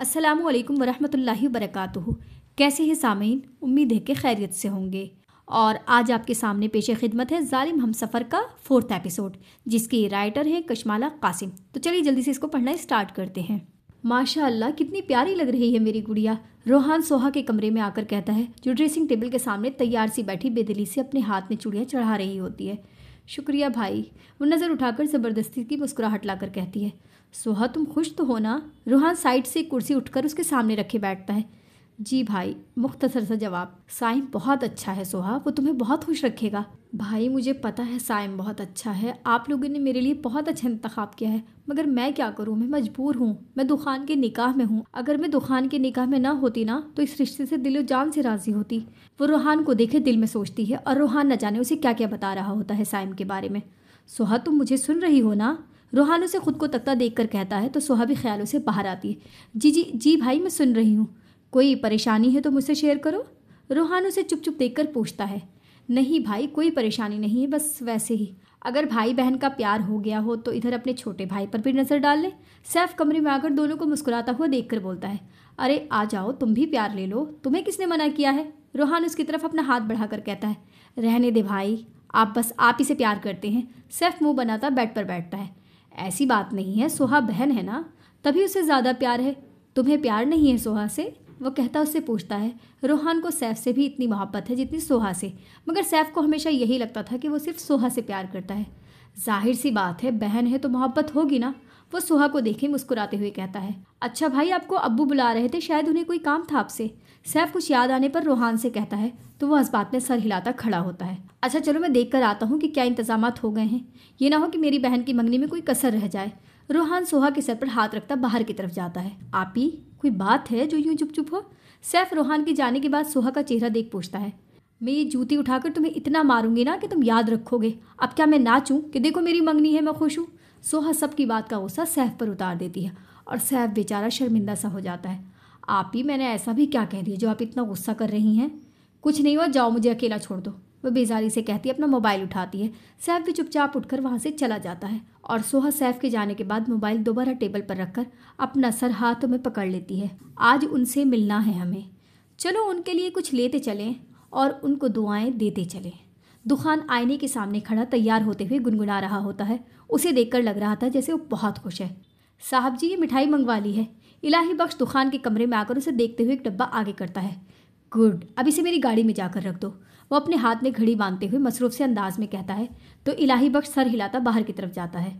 अस्सलामुअलैकुम वरहमतुल्लाहि वबरकातुहू। कैसे हैं सामीन? उम्मीद है कि खैरियत से होंगे। और आज आपके सामने पेश खिदमत है जालिम हमसफ़र का 4th एपिसोड, जिसके राइटर हैं कशमाला कासिम। तो चलिए जल्दी से इसको पढ़ना स्टार्ट करते हैं। माशाअल्लाह कितनी प्यारी लग रही है मेरी गुड़िया, रोहान सोहा के कमरे में आकर कहता है, जो ड्रेसिंग टेबल के सामने तैयार सी बैठी बेदिली से अपने हाथ में चूड़ियाँ चढ़ा रही होती है। शुक्रिया भाई, वो नज़र उठाकर ज़बरदस्ती की मुस्कुराहट लाकर कहती है। सोहा तुम खुश तो हो ना? रोहान साइड से कुर्सी उठकर उसके सामने रखे बैठता है। जी भाई, मुख्तसर सा जवाब। साइम बहुत अच्छा है सोहा, वो तुम्हें बहुत खुश रखेगा। भाई मुझे पता है साइम बहुत अच्छा है, आप लोगों ने मेरे लिए बहुत अच्छा इंतखाब किया है, मगर मैं क्या करूँ, मैं मजबूर हूँ। मैं दुखान के निकाह में हूँ। अगर मैं दुखान के निकाह में ना होती ना तो इस रिश्ते से दिलो जान से राजी होती। वो रोहान को देखे दिल में सोचती है और रोहान न जाने उसे क्या क्या बता रहा होता है साइम के बारे में। सोहा तुम मुझे सुन रही हो ना? रोहान उसे खुद को तकता देखकर कहता है तो सोहा भी ख्यालों से बाहर आती है। जी जी जी भाई, मैं सुन रही हूँ। कोई परेशानी है तो मुझसे शेयर करो। रोहान उसे चुप चुप देखकर पूछता है। नहीं भाई, कोई परेशानी नहीं है, बस वैसे ही। अगर भाई बहन का प्यार हो गया हो तो इधर अपने छोटे भाई पर भी नज़र डाल ले। सैफ कमरे में आकर दोनों को मुस्कुराता हुआ देखकर बोलता है। अरे आ जाओ, तुम भी प्यार ले लो, तुम्हें किसने मना किया है? रोहान उसकी तरफ अपना हाथ बढ़ाकर कहता है। रहने दे भाई, आप ही से प्यार करते हैं। सैफ मुंह बनाता बेड पर बैठता है। ऐसी बात नहीं है, सोहा बहन है ना, तभी उसे ज़्यादा प्यार है। तुम्हें प्यार नहीं है सोहा से? वो कहता उससे पूछता है। रोहान को सैफ से भी इतनी मोहब्बत है जितनी सोहा से, मगर सैफ को हमेशा यही लगता था कि वो सिर्फ सोहा से प्यार करता है। जाहिर सी बात है, बहन है तो मोहब्बत होगी ना। वो सोहा को देखे मुस्कुराते हुए कहता है। अच्छा भाई, आपको अब्बू बुला रहे थे, शायद उन्हें कोई काम था आपसे। सैफ कुछ याद आने पर रोहान से कहता है तो वह इस बात में सर हिलाता खड़ा होता है। अच्छा चलो, मैं देख कर आता हूँ कि क्या इंतजामात हो गए हैं। ये ना हो कि मेरी बहन की मंगनी में कोई कसर रह जाए। रोहान सोहा के सर पर हाथ रखता बाहर की तरफ जाता है। आप ही, कोई बात है जो यूं चुप चुप हो? सैफ रोहान के जाने के बाद सोहा का चेहरा देख पूछता है। मैं ये जूती उठाकर तुम्हें इतना मारूंगी ना कि तुम याद रखोगे। अब क्या मैं नाचूं कि देखो मेरी मंगनी है, मैं खुश हूँ? सोहा सबकी बात का गुस्सा सैफ पर उतार देती है और सैफ बेचारा शर्मिंदा सा हो जाता है। आप ही, मैंने ऐसा भी क्या कह दिया जो आप इतना गुस्सा कर रही हैं? कुछ नहीं हुआ, जाओ मुझे अकेला छोड़ दो। वह बेजारी से कहती है, अपना मोबाइल उठाती है। सैफ भी चुपचाप उठकर वहाँ से चला जाता है और सोहा सैफ के जाने के बाद मोबाइल दोबारा टेबल पर रखकर अपना सर हाथों में पकड़ लेती है। आज उनसे मिलना है हमें, चलो उनके लिए कुछ लेते चलें और उनको दुआएं देते चलें। दुखान आईने के सामने खड़ा तैयार होते हुए गुनगुना रहा होता है। उसे देखकर लग रहा था जैसे वो बहुत खुश है। साहब जी, ये मिठाई मंगवा ली है। इलाही बख्श दुखान के कमरे में आकर उसे देखते हुए एक डब्बा आगे करता है। गुड, अब इसे मेरी गाड़ी में जाकर रख दो। वो अपने हाथ में घड़ी बांधते हुए मसरूफ से अंदाज में कहता है तो इलाही बख्श सर हिलाता बाहर की तरफ जाता है।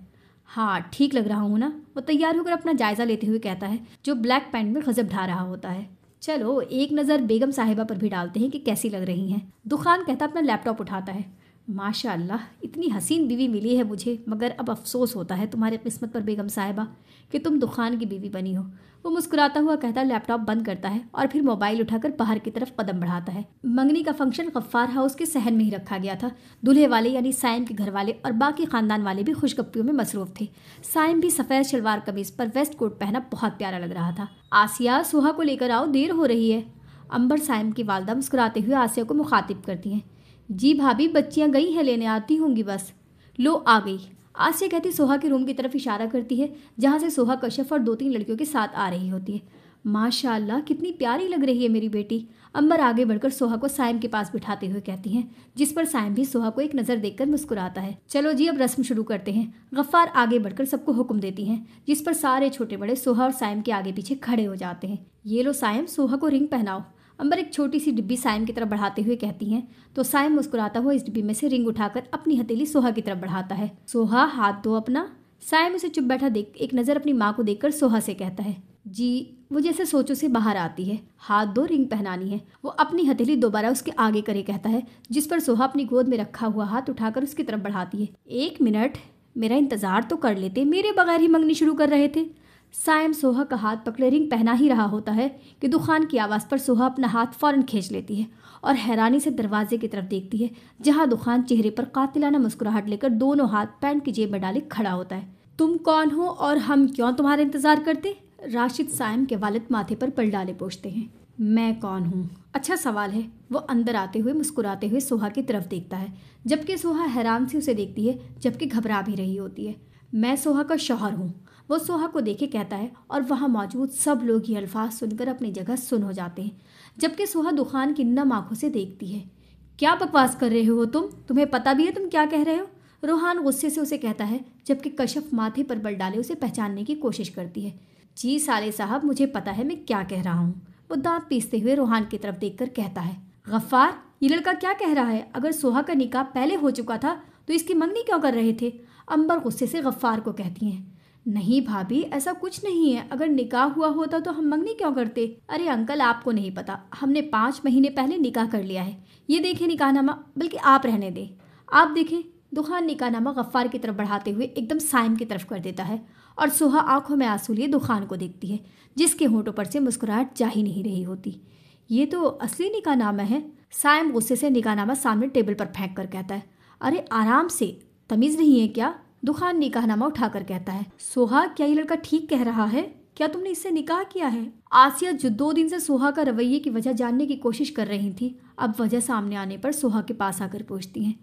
हाँ ठीक लग रहा हूँ ना? वो तैयार होकर अपना जायज़ा लेते हुए कहता है, जो ब्लैक पैंट में गजब ढा रहा होता है। चलो एक नज़र बेगम साहिबा पर भी डालते हैं कि कैसी लग रही हैं। दुखान कहता अपना लैपटॉप उठाता है। माशाअल्लाह, इतनी हसीन बीवी मिली है मुझे, मगर अब अफसोस होता है तुम्हारे किस्मत पर बेगम साहिबा कि तुम दुखान की बीवी बनी हो। वो मुस्कुराता हुआ कहता लैपटॉप बंद करता है और फिर मोबाइल उठाकर बाहर की तरफ कदम बढ़ाता है। मंगनी का फंक्शन गफ्फार हाउस के सहन में ही रखा गया था। दूल्हे वाले यानी साइम के घर वाले और बाकी खानदान वाले भी खुशगप्पियों में मसरूफ थे। साइम भी सफ़ेद शलवार कमीज पर वेस्ट कोट पहना बहुत प्यारा लग रहा था। आसिया, सोहा को लेकर आओ, देर हो रही है। अंबर साइम की वालदा मुस्कुराते हुए आसिया को मुखातिब करती हैं। जी भाभी, बच्चियाँ गई हैं लेने, आती होंगी बस। लो आ गई। आसिया कहती सोहा के रूम की तरफ इशारा करती है, जहाँ से सोहा कश्यप और 2-3 लड़कियों के साथ आ रही होती है। माशाअल्लाह, कितनी प्यारी लग रही है मेरी बेटी। अंबर आगे बढ़कर सोहा को साइम के पास बिठाते हुए कहती हैं, जिस पर साइम भी सोहा को एक नज़र देखकर मुस्कुराता है। चलो जी, अब रस्म शुरू करते हैं। गफ्फार आगे बढ़कर सबको हुक्म देती हैं, जिस पर सारे छोटे बड़े सोहा और साइम के आगे पीछे खड़े हो जाते हैं। ये लो साइम, सोहा को रिंग पहनाओ। अंबर एक छोटी सी डिब्बी साइम की तरफ बढ़ाते हुए कहती हैं, तो साइम मुस्कुराता हुआ इस डिब्बी में से रिंग उठाकर अपनी हथेली सोहा की तरफ बढ़ाता है। सोहा, हाथ दो अपना। साइम उसे चुप बैठा देख एक नज़र अपनी माँ को देखकर सोहा से कहता है। जी। वो जैसे सोचों से बाहर आती है। हाथ दो, रिंग पहनानी है। वो अपनी हथेली दोबारा उसके आगे करे कहता है, जिस पर सोहा अपनी गोद में रखा हुआ हाथ उठाकर उसकी तरफ बढ़ाती है। 1 मिनट, मेरा इंतजार तो कर लेते, मेरे बगैर ही मंगनी शुरू कर रहे थे। साइम सोहा का हाथ पकड़े रिंग पहना ही रहा होता है कि दुखान की आवाज़ पर सोहा अपना हाथ फौरन खींच लेती है और हैरानी से दरवाजे की तरफ देखती है, जहां दुखान चेहरे पर कातिलाना मुस्कुराहट लेकर दोनों हाथ पैंट की जेब में डाले खड़ा होता है। तुम कौन हो और हम क्यों तुम्हारा इंतजार करते? राशिद साइम के वालिद माथे पर पल डाले पूछते हैं। मैं कौन हूँ? अच्छा सवाल है। वो अंदर आते हुए मुस्कुराते हुए सोहा की तरफ देखता है, जबकि सोहा हैरान से उसे देखती है, जबकि घबरा भी रही होती है। मैं सोहा का शौहर हूँ, वो सोहा को देखे कहता है और वहाँ मौजूद सब लोग ये अल्फाज सुनकर अपनी जगह सुन हो जाते हैं, जबकि सोहा दुखान की नम आंखों से देखती है। क्या बकवास कर रहे हो तुम्हें पता भी है तुम क्या कह रहे हो? रोहान गुस्से से उसे कहता है, जबकि कशफ माथे पर बल डाले उसे पहचानने की कोशिश करती है। जी साले साहब, मुझे पता है मैं क्या कह रहा हूँ, वो दांत पीसते हुए रोहान की तरफ देखकर कहता है। गफ्फार, ये लड़का क्या कह रहा है? अगर सोहा का निकाह पहले हो चुका था तो इसकी मंगनी क्यों कर रहे थे? अंबर गुस्से से गफ्फार को कहती हैं। नहीं भाभी, ऐसा कुछ नहीं है। अगर निकाह हुआ होता तो हम मंगनी क्यों करते? अरे अंकल, आपको नहीं पता, हमने 5 महीने पहले निकाह कर लिया है। ये देखें निकाहनामा, बल्कि आप रहने दें, आप देखें। दुखान निकाहनामा गफ्फार की तरफ बढ़ाते हुए एकदम साइम की तरफ कर देता है और सोहा आंखों में आंसू लिए दुखान को देखती है, जिसके होंठों पर से मुस्कुराहट जा ही नहीं रही होती। ये तो असली निकाहनामा है। साइम गुस्से से निकाहनामा सामने टेबल पर फेंक कर कहता है। अरे आराम से, तमीज़ नहीं है क्या? दुखान निकाहनामा उठाकर कहता है। सोहा, क्या ये लड़का ठीक कह रहा है? क्या तुमने इससे निकाह किया है? आसिया, जो 2 दिन से सोहा का रवैये की वजह जानने की कोशिश कर रही थी, अब वजह सामने आने पर सोहा के पास आकर पूछती हैं।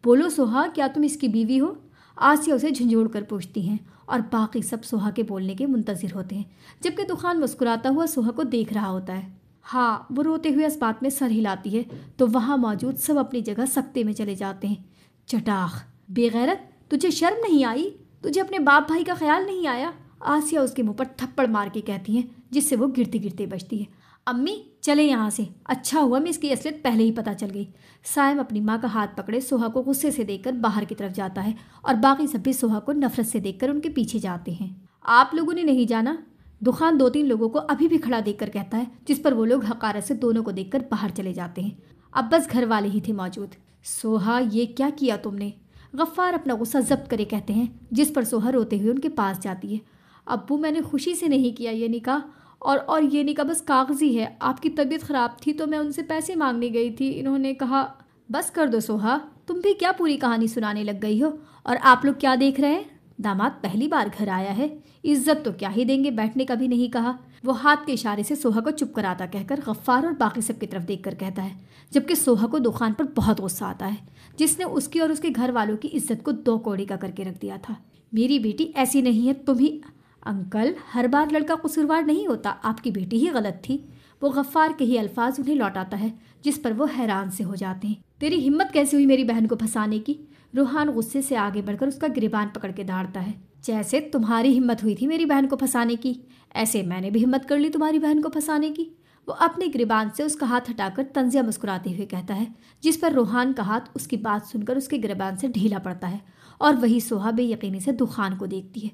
बोलो सोहा, क्या तुम इसकी बीवी हो? आसिया उसे झंझोड़ कर पूछती हैं और बाकी सब सोहा के बोलने के मुंतजिर होते हैं, जबकि दुखान मुस्कुराता हुआ सोहा को देख रहा होता है। हाँ, वो रोते हुए इस बात में सर हिलाती है तो वहाँ मौजूद सब अपनी जगह सकते में चले जाते हैं। चटाख, बेगैरत, तुझे शर्म नहीं आई? तुझे अपने बाप भाई का ख्याल नहीं आया? आसिया उसके मुंह पर थप्पड़ मार के कहती हैं, जिससे वो गिरते गिरते बचती है। अम्मी, चले यहाँ से। अच्छा हुआ मैं इसकी असलियत पहले ही पता चल गई। साइम अपनी माँ का हाथ पकड़े सोहा को गुस्से से देखकर बाहर की तरफ जाता है और बाकी सब भी सोहा को नफरत से देखकर उनके पीछे जाते हैं। आप लोगों ने नहीं जाना? दुखान 2-3 लोगों को अभी भी खड़ा देखकर कहता है, जिस पर वो लोग हकारत से दोनों को देखकर बाहर चले जाते हैं। अब बस घर वाले ही थे मौजूद। सोहा, ये क्या किया तुमने? गफ्फार अपना गुस्सा जब्त करे कहते हैं, जिस पर सोहा रोते हुए उनके पास जाती है। अब्बू, मैंने खुशी से नहीं किया ये निकाह, और ये निकाह बस कागजी है। आपकी तबीयत ख़राब थी तो मैं उनसे पैसे मांगने गई थी, इन्होंने कहा। बस कर दो सोहा, तुम भी क्या पूरी कहानी सुनाने लग गई हो? और आप लोग क्या देख रहे हैं? दामाद पहली बार घर आया है, इज्जत तो क्या ही देंगे, बैठने का भी नहीं कहा। वो हाथ के इशारे से सोहा को चुप कराता कहकर गफ्फार और बाकी सब की तरफ देखकर कहता है, जबकि सोहा को दुखान पर बहुत गुस्सा आता है, जिसने उसकी और उसके घर वालों की इज्जत को 2 कौड़ी का करके रख दिया था। मेरी बेटी ऐसी नहीं है, तुम ही। अंकल, हर बार लड़का कसूरवार नहीं होता, आपकी बेटी ही गलत थी। वो गफ्फार के ही अल्फाज उन्हें लौटाता है, जिस पर वो हैरान से हो जाते हैं। तेरी हिम्मत कैसे हुई मेरी बहन को फंसाने की? रूहान गुस्से से आगे बढ़कर उसका गिरबान पकड़ के दाड़ता है। जैसे तुम्हारी हिम्मत हुई थी मेरी बहन को फंसाने की, ऐसे मैंने भी हिम्मत कर ली तुम्हारी बहन को फंसाने की। वो अपने गिरबान से उसका हाथ हटाकर तंजिया मुस्कुराते हुए कहता है, जिस पर रूहान का हाथ उसकी बात सुनकर उसके गिरबान से ढीला पड़ता है और वही सोहा बेयकीनी से दुखान को देखती है।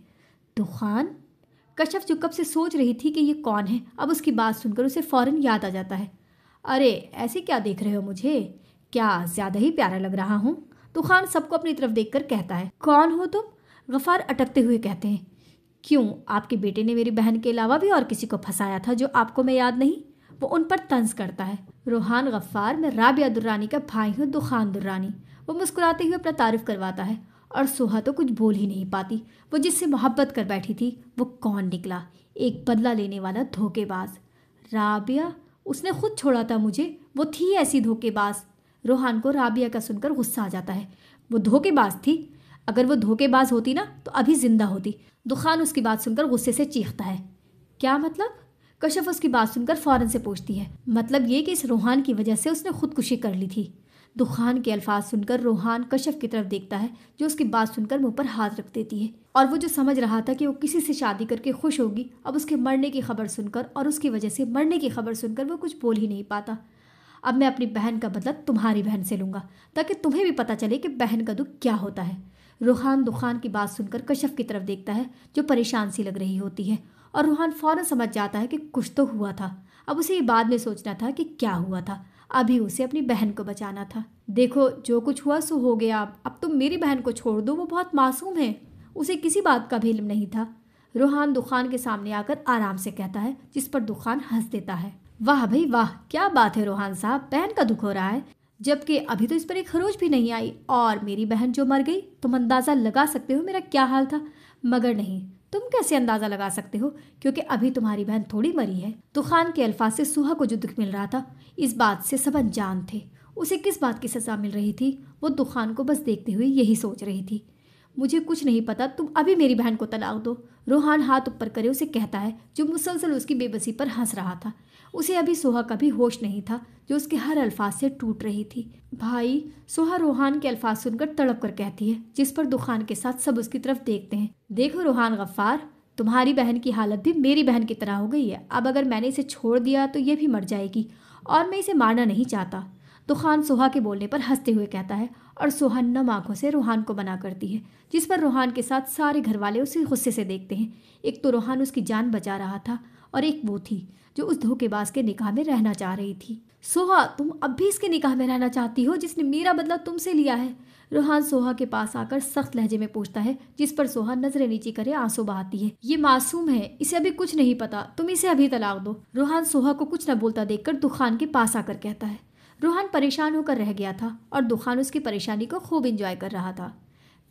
दुखान? कशफ जो कब से सोच रही थी कि ये कौन है, अब उसकी बात सुनकर उसे फौरन याद आ जाता है। अरे ऐसे क्या देख रहे हो मुझे? क्या ज़्यादा ही प्यारा लग रहा हूँ? दुखान सबको अपनी तरफ देखकर कहता है। कौन हो तुम? गफ्फार अटकते हुए कहते हैं। क्यों, आपके बेटे ने मेरी बहन के अलावा भी और किसी को फंसाया था जो आपको मैं याद नहीं? वो उन पर तंज करता है। रूहान, गफ्फार, मैं राबिया दुर्रानी का भाई हूँ, दुखान दुर्रानी। वो मुस्कुराते हुए अपना तारीफ करवाता है और सोहा तो कुछ बोल ही नहीं पाती। वो जिससे मोहब्बत कर बैठी थी वो कौन निकला? एक बदला लेने वाला धोखेबाज। राबिया? उसने खुद छोड़ा था मुझे, वो थी ऐसी धोखेबाज। रूहान को राबिया का सुनकर गुस्सा आ जाता है। वो धोखेबाज थी? अगर वो धोखेबाज होती ना तो अभी जिंदा होती। दुखान उसकी बात सुनकर गुस्से से चीखता है। क्या मतलब? कशफ उसकी बात सुनकर फौरन से पूछती है। मतलब ये कि इस रूहान की वजह से उसने खुदकुशी कर ली थी। दुखान के अल्फाज सुनकर रूहान कशफ की तरफ देखता है, जो उसकी बात सुनकर मुंह पर हाथ रख देती है। और वो जो समझ रहा था कि वो किसी से शादी करके खुश होगी, अब उसके मरने की खबर सुनकर और उसकी वजह से मरने की खबर सुनकर वो कुछ बोल ही नहीं पाता। अब मैं अपनी बहन का बदला तुम्हारी बहन से लूँगा, ताकि तुम्हें भी पता चले कि बहन का दुख क्या होता है। रूहान दुखान की बात सुनकर कशफ की तरफ देखता है, जो परेशान सी लग रही होती है, और रूहान फौरन समझ जाता है कि कुछ तो हुआ था। अब उसे ये बाद में सोचना था कि क्या हुआ था। अभी उसे अपनी बहन को बचाना था। देखो, जो कुछ हुआ सो हो गया। अब तुम मेरी बहन को छोड़ दो, वो बहुत मासूम है, उसे किसी बात का भी इल्म नहीं था। रूहान दुखान के सामने आकर आराम से कहता है, जिस पर दुखान हंस देता है। वाह भाई वाह, क्या बात है रूहान साहब, बहन का दुख हो रहा है, जबकि अभी तो इस पर एक खरोच भी नहीं आई। और मेरी बहन जो मर गई, तुम अंदाज़ा लगा सकते हो मेरा क्या हाल था। मगर नहीं, तुम कैसे अंदाज़ा लगा सकते हो, क्योंकि अभी तुम्हारी बहन थोड़ी मरी है। दुखान के अल्फाज से सुहा को जो दुख मिल रहा था, इस बात से सब अनजान थे। उसे किस बात की सज़ा मिल रही थी, वो दुखान को बस देखते हुए यही सोच रही थी। मुझे कुछ नहीं पता, तुम अभी मेरी बहन को तलाक दो। रोहान हाथ ऊपर करे उसे कहता है, जो मुसलसल उसकी बेबसी पर हंस रहा था। उसे अभी सोहा का भी होश नहीं था, जो उसके हर अल्फाज से टूट रही थी। भाई, सोहा रोहान के अल्फाज सुनकर तड़प कर कहती है, जिस पर दुखान के साथ सब उसकी तरफ देखते हैं। देखो रोहान गफ्फार, तुम्हारी बहन की हालत भी मेरी बहन की तरह हो गई है। अब अगर मैंने इसे छोड़ दिया तो ये भी मर जाएगी, और मैं इसे मारना नहीं चाहता। दुखान सोहा के बोलने पर हंसते हुए कहता है, और सोहा नम आंखों से रोहान को मना करती है, जिस पर रोहान के साथ सारे घर वाले उसे गुस्से से देखते हैं। एक तो रोहान उसकी जान बचा रहा था, और एक वो थी जो उस धोखेबाज के निकाह में रहना चाह रही थी। सोहा, तुम अब भी इसके निकाह में रहना चाहती हो, जिसने मेरा बदला तुमसे लिया है? रोहान सोहा के पास आकर सख्त लहजे में पूछता है, जिस पर सोहा नजरें नीची करे आंसू बहाती है। ये मासूम है, इसे अभी कुछ नहीं पता, तुम इसे अभी तलाक दो। रोहान सोहा को कुछ न बोलता देखकर दुखान के पास आकर कहता है। रोहान परेशान होकर रह गया था, और दुखान उसकी परेशानी को खूब एंजॉय कर रहा था।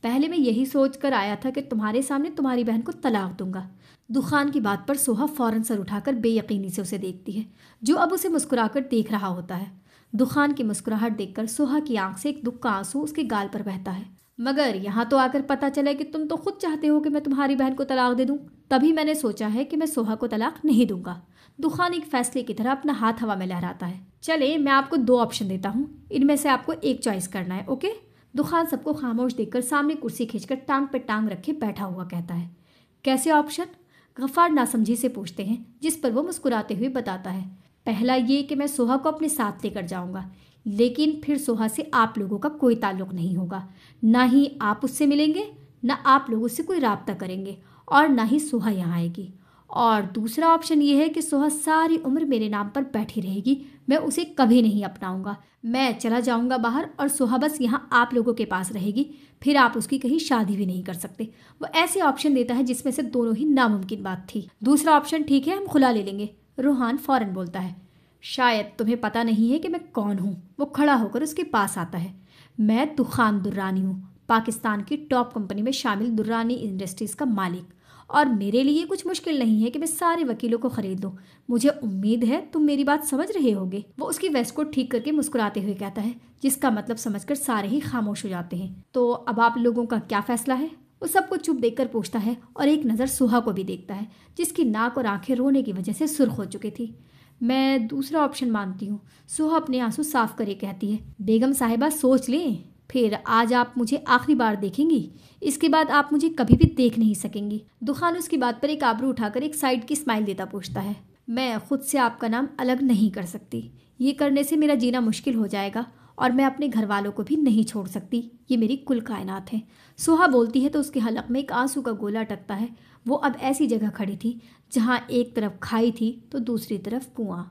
पहले मैं यही सोच कर आया था कि तुम्हारे सामने तुम्हारी बहन को तलाक दूंगा। दुखान की बात पर सोहा फौरन सर उठाकर बेयकीनी से उसे देखती है, जो अब उसे मुस्कुराकर देख रहा होता है। दुखान की मुस्कुराहट देखकर सोहा की आंख से एक दुख का आंसू उसके गाल पर बहता है। मगर यहाँ तो आकर पता चला कि तुम तो खुद चाहते हो कि मैं तुम्हारी बहन को तलाक दे दूं। तभी मैंने सोचा है कि मैं सोहा को तलाक नहीं दूंगा। दुखान एक फैसले की तरह अपना हाथ हवा में लहराता है। चले, मैं आपको 2 ऑप्शन देता हूँ, इनमें से आपको एक चॉइस करना है, ओके? दुखान सबको खामोश देखकर सामने कुर्सी खींचकर टांग पे टांग रखे बैठा हुआ कहता है। कैसे ऑप्शन? गफ्फार नासमझी से पूछते हैं, जिस पर वो मुस्कुराते हुए बताता है। पहला ये कि मैं सोहा को अपने साथ लेकर जाऊंगा, लेकिन फिर सोहा से आप लोगों का कोई ताल्लुक नहीं होगा। ना ही आप उससे मिलेंगे, ना आप लोग उससे कोई राब्ता करेंगे, और ना ही सोहा यहाँ आएगी। और दूसरा ऑप्शन ये है कि सोहा सारी उम्र मेरे नाम पर बैठी रहेगी, मैं उसे कभी नहीं अपनाऊंगा। मैं चला जाऊंगा बाहर, और सोहा बस यहाँ आप लोगों के पास रहेगी, फिर आप उसकी कहीं शादी भी नहीं कर सकते। वो ऐसे ऑप्शन देता है जिसमें से दोनों ही नामुमकिन बात थी। दूसरा ऑप्शन ठीक है, हम खुला ले लेंगे। रोहान फौरन बोलता है। शायद तुम्हें पता नहीं है कि मैं कौन हूँ। वो खड़ा होकर उसके पास आता है। मैं दुखान दुर्रानी हूँ, पाकिस्तान की टॉप कंपनी में शामिल दुर्रानी इंडस्ट्रीज का मालिक, और मेरे लिए कुछ मुश्किल नहीं है कि मैं सारे वकीलों को खरीद लूं। मुझे उम्मीद है तुम मेरी बात समझ रहे होगे। वो उसकी वेस्ट को ठीक करके मुस्कुराते हुए कहता है, जिसका मतलब समझकर सारे ही खामोश हो जाते हैं। तो अब आप लोगों का क्या फैसला है? वो सबको चुप देखकर पूछता है, और एक नज़र सोहा को भी देखता है, जिसकी नाक और आंखें रोने की वजह से सुर्ख हो चुकी थी। मैं दूसरा ऑप्शन मानती हूँ, सोहा अपने आंसू साफ करे कहती है। बेगम साहिबा, सोच लें, फिर आज आप मुझे आखिरी बार देखेंगी, इसके बाद आप मुझे कभी भी देख नहीं सकेंगी। दुखान उसकी बात पर एक आबरू उठाकर एक साइड की स्माइल देता पूछता है। मैं खुद से आपका नाम अलग नहीं कर सकती, ये करने से मेरा जीना मुश्किल हो जाएगा, और मैं अपने घर वालों को भी नहीं छोड़ सकती। ये मेरी कुल कायनात है। सोहा बोलती है तो उसके हलक में एक आंसू का गोला अटकता है। वो अब ऐसी जगह खड़ी थी जहाँ एक तरफ खाई थी तो दूसरी तरफ कुआं।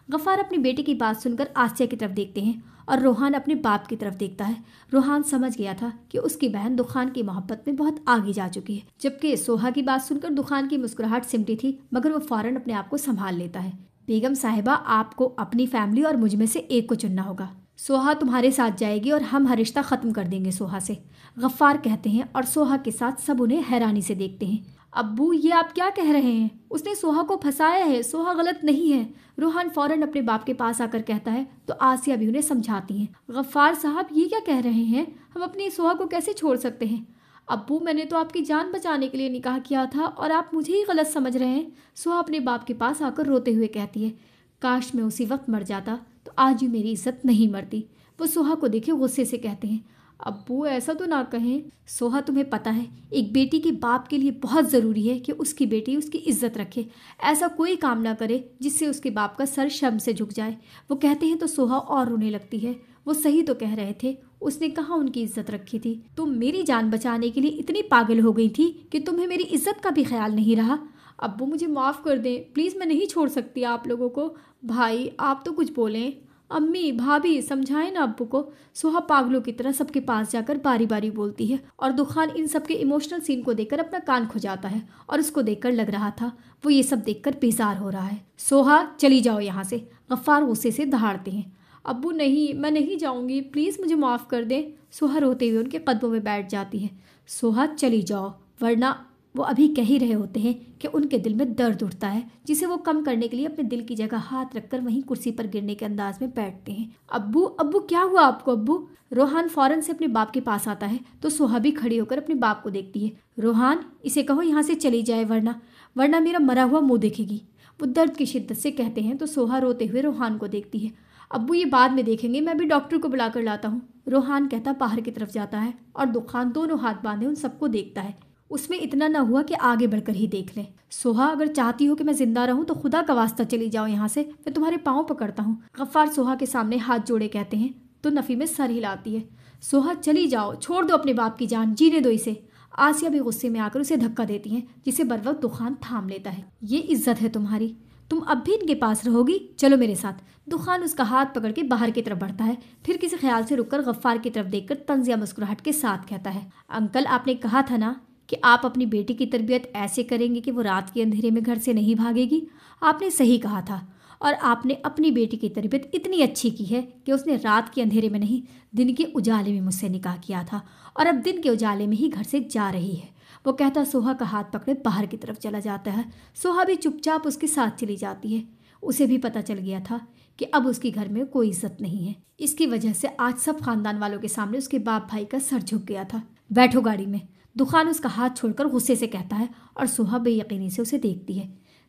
गफ्फार अपनी बेटे की बात सुनकर आसिया की तरफ देखते हैं, और रोहान अपने बाप की तरफ देखता है। रोहान समझ गया था कि उसकी बहन दुखान की मोहब्बत में बहुत आगे जा चुकी है, जबकि सोहा की बात सुनकर दुखान की मुस्कुराहट सिमटी थी, मगर वो फौरन अपने आप को संभाल लेता है। बेगम साहिबा, आपको अपनी फैमिली और मुझ में से एक को चुनना होगा। सोहा तुम्हारे साथ जाएगी और हम हर रिश्ता ख़त्म कर देंगे सोहा से, गफ्फार कहते हैं, और सोहा के साथ सब उन्हें हैरानी से देखते हैं। अब्बू, ये आप क्या कह रहे हैं? उसने सोहा को फंसाया है, सोहा गलत नहीं है। रोहान फौरन अपने बाप के पास आकर कहता है, तो आसिया भी उन्हें समझाती हैं। गफ्फार साहब, ये क्या कह रहे हैं? हम अपनी सोहा को कैसे छोड़ सकते हैं? अब्बू, मैंने तो आपकी जान बचाने के लिए निकाह किया था, और आप मुझे ही गलत समझ रहे हैं। सोहा अपने बाप के पास आकर रोते हुए कहती है, काश मैं उसी वक्त मर जाता तो आज ही मेरी इज्जत नहीं मरती। वो सोहा को देखे गुस्से से कहते हैं, अब्बू ऐसा तो ना कहें। सोहा, तुम्हें पता है एक बेटी के बाप के लिए बहुत ज़रूरी है कि उसकी बेटी उसकी इज्जत रखे, ऐसा कोई काम ना करे जिससे उसके बाप का सर शर्म से झुक जाए। वो कहते हैं तो सोहा और रोने लगती है। वो सही तो कह रहे थे, उसने कहाँ उनकी इज्जत रखी थी। तुम मेरी जान बचाने के लिए इतनी पागल हो गई थी कि तुम्हें मेरी इज्जत का भी ख्याल नहीं रहा। अब्बू, मुझे माफ़ कर दें प्लीज़, मैं नहीं छोड़ सकती आप लोगों को। भाई, आप तो कुछ बोलें। अम्मी, भाभी, समझाएं ना अब्बू को। सोहा पागलों की तरह सबके पास जाकर बारी बारी बोलती है, और दुखान इन सबके इमोशनल सीन को देखकर अपना कान खुजाता है, और उसको देखकर लग रहा था वो ये सब देखकर बेजार हो रहा है। सोहा, चली जाओ यहाँ से, गफ्फार गुस्से से दहाड़ते हैं। अब्बू नहीं, मैं नहीं जाऊँगी, प्लीज़ मुझे माफ़ कर दें। सोहा रोते हुए उनके कदमों में बैठ जाती है। सोहा, चली जाओ, वरना वो अभी कह ही रहे होते हैं कि उनके दिल में दर्द उठता है, जिसे वो कम करने के लिए अपने दिल की जगह हाथ रखकर वहीं कुर्सी पर गिरने के अंदाज में बैठते हैं। अब्बू अब्बू क्या हुआ आपको अब्बू? रोहान फौरन से अपने बाप के पास आता है तो सोहा भी खड़ी होकर अपने बाप को देखती है। रोहान, इसे कहो यहाँ से चली जाए, वरना मेरा मरा हुआ मुंह देखेगी, वो दर्द की शिद्दत से कहते हैं। तो सोहा रोते हुए रोहान को देखती है। अब्बू ये बाद में देखेंगे, मैं भी डॉक्टर को बुलाकर लाता हूँ, रोहान कहता बाहर की तरफ जाता है और दुखान दोनों हाथ बांधे उन सबको देखता है। उसमें इतना न हुआ कि आगे बढ़कर ही देख ले। सोहा, अगर चाहती हो कि मैं जिंदा रहूं तो खुदा का वास्ता चली जाओ यहाँ से, मैं तुम्हारे पाँव पकड़ता हूँ, गफ्फार सोहा के सामने हाथ जोड़े कहते हैं। तो नफ़ी में सर हिलाती है। सोहा, चली जाओ, छोड़ दो अपने बाप की जान, जीने दो इसे। आसिया भी गुस्से में आकर उसे धक्का देती है, जिसे बर वक्त दुखान थाम लेता है। ये इज्जत है तुम्हारी, तुम अब भी इनके पास रहोगी, चलो मेरे साथ। दुखान उसका हाथ पकड़ के बाहर की तरफ बढ़ता है, फिर किसी ख्याल से रुककर गफ्फार की तरफ देखकर तंजिया मुस्कुराहट के साथ कहता है, अंकल आपने कहा था ना कि आप अपनी बेटी की तरबियत ऐसे करेंगे कि वो रात के अंधेरे में घर से नहीं भागेगी। आपने सही कहा था, और आपने अपनी बेटी की तरबियत इतनी अच्छी की है कि उसने रात के अंधेरे में नहीं, दिन के उजाले में मुझसे निकाह किया था, और अब दिन के उजाले में ही घर से जा रही है। वो कहता सोहा का हाथ पकड़े बाहर की तरफ चला जाता है। सोहा भी चुपचाप उसके साथ चली जाती है। उसे भी पता चल गया था कि अब उसकी घर में कोई इज्जत नहीं है। इसकी वजह से आज सब खानदान वालों के सामने उसके बाप भाई का सर झुक गया था। बैठो गाड़ी में, दुखान उसका हाथ छोड़कर गुस्से से कहता है, और सोहा बेयकीनी से उसे देखती है।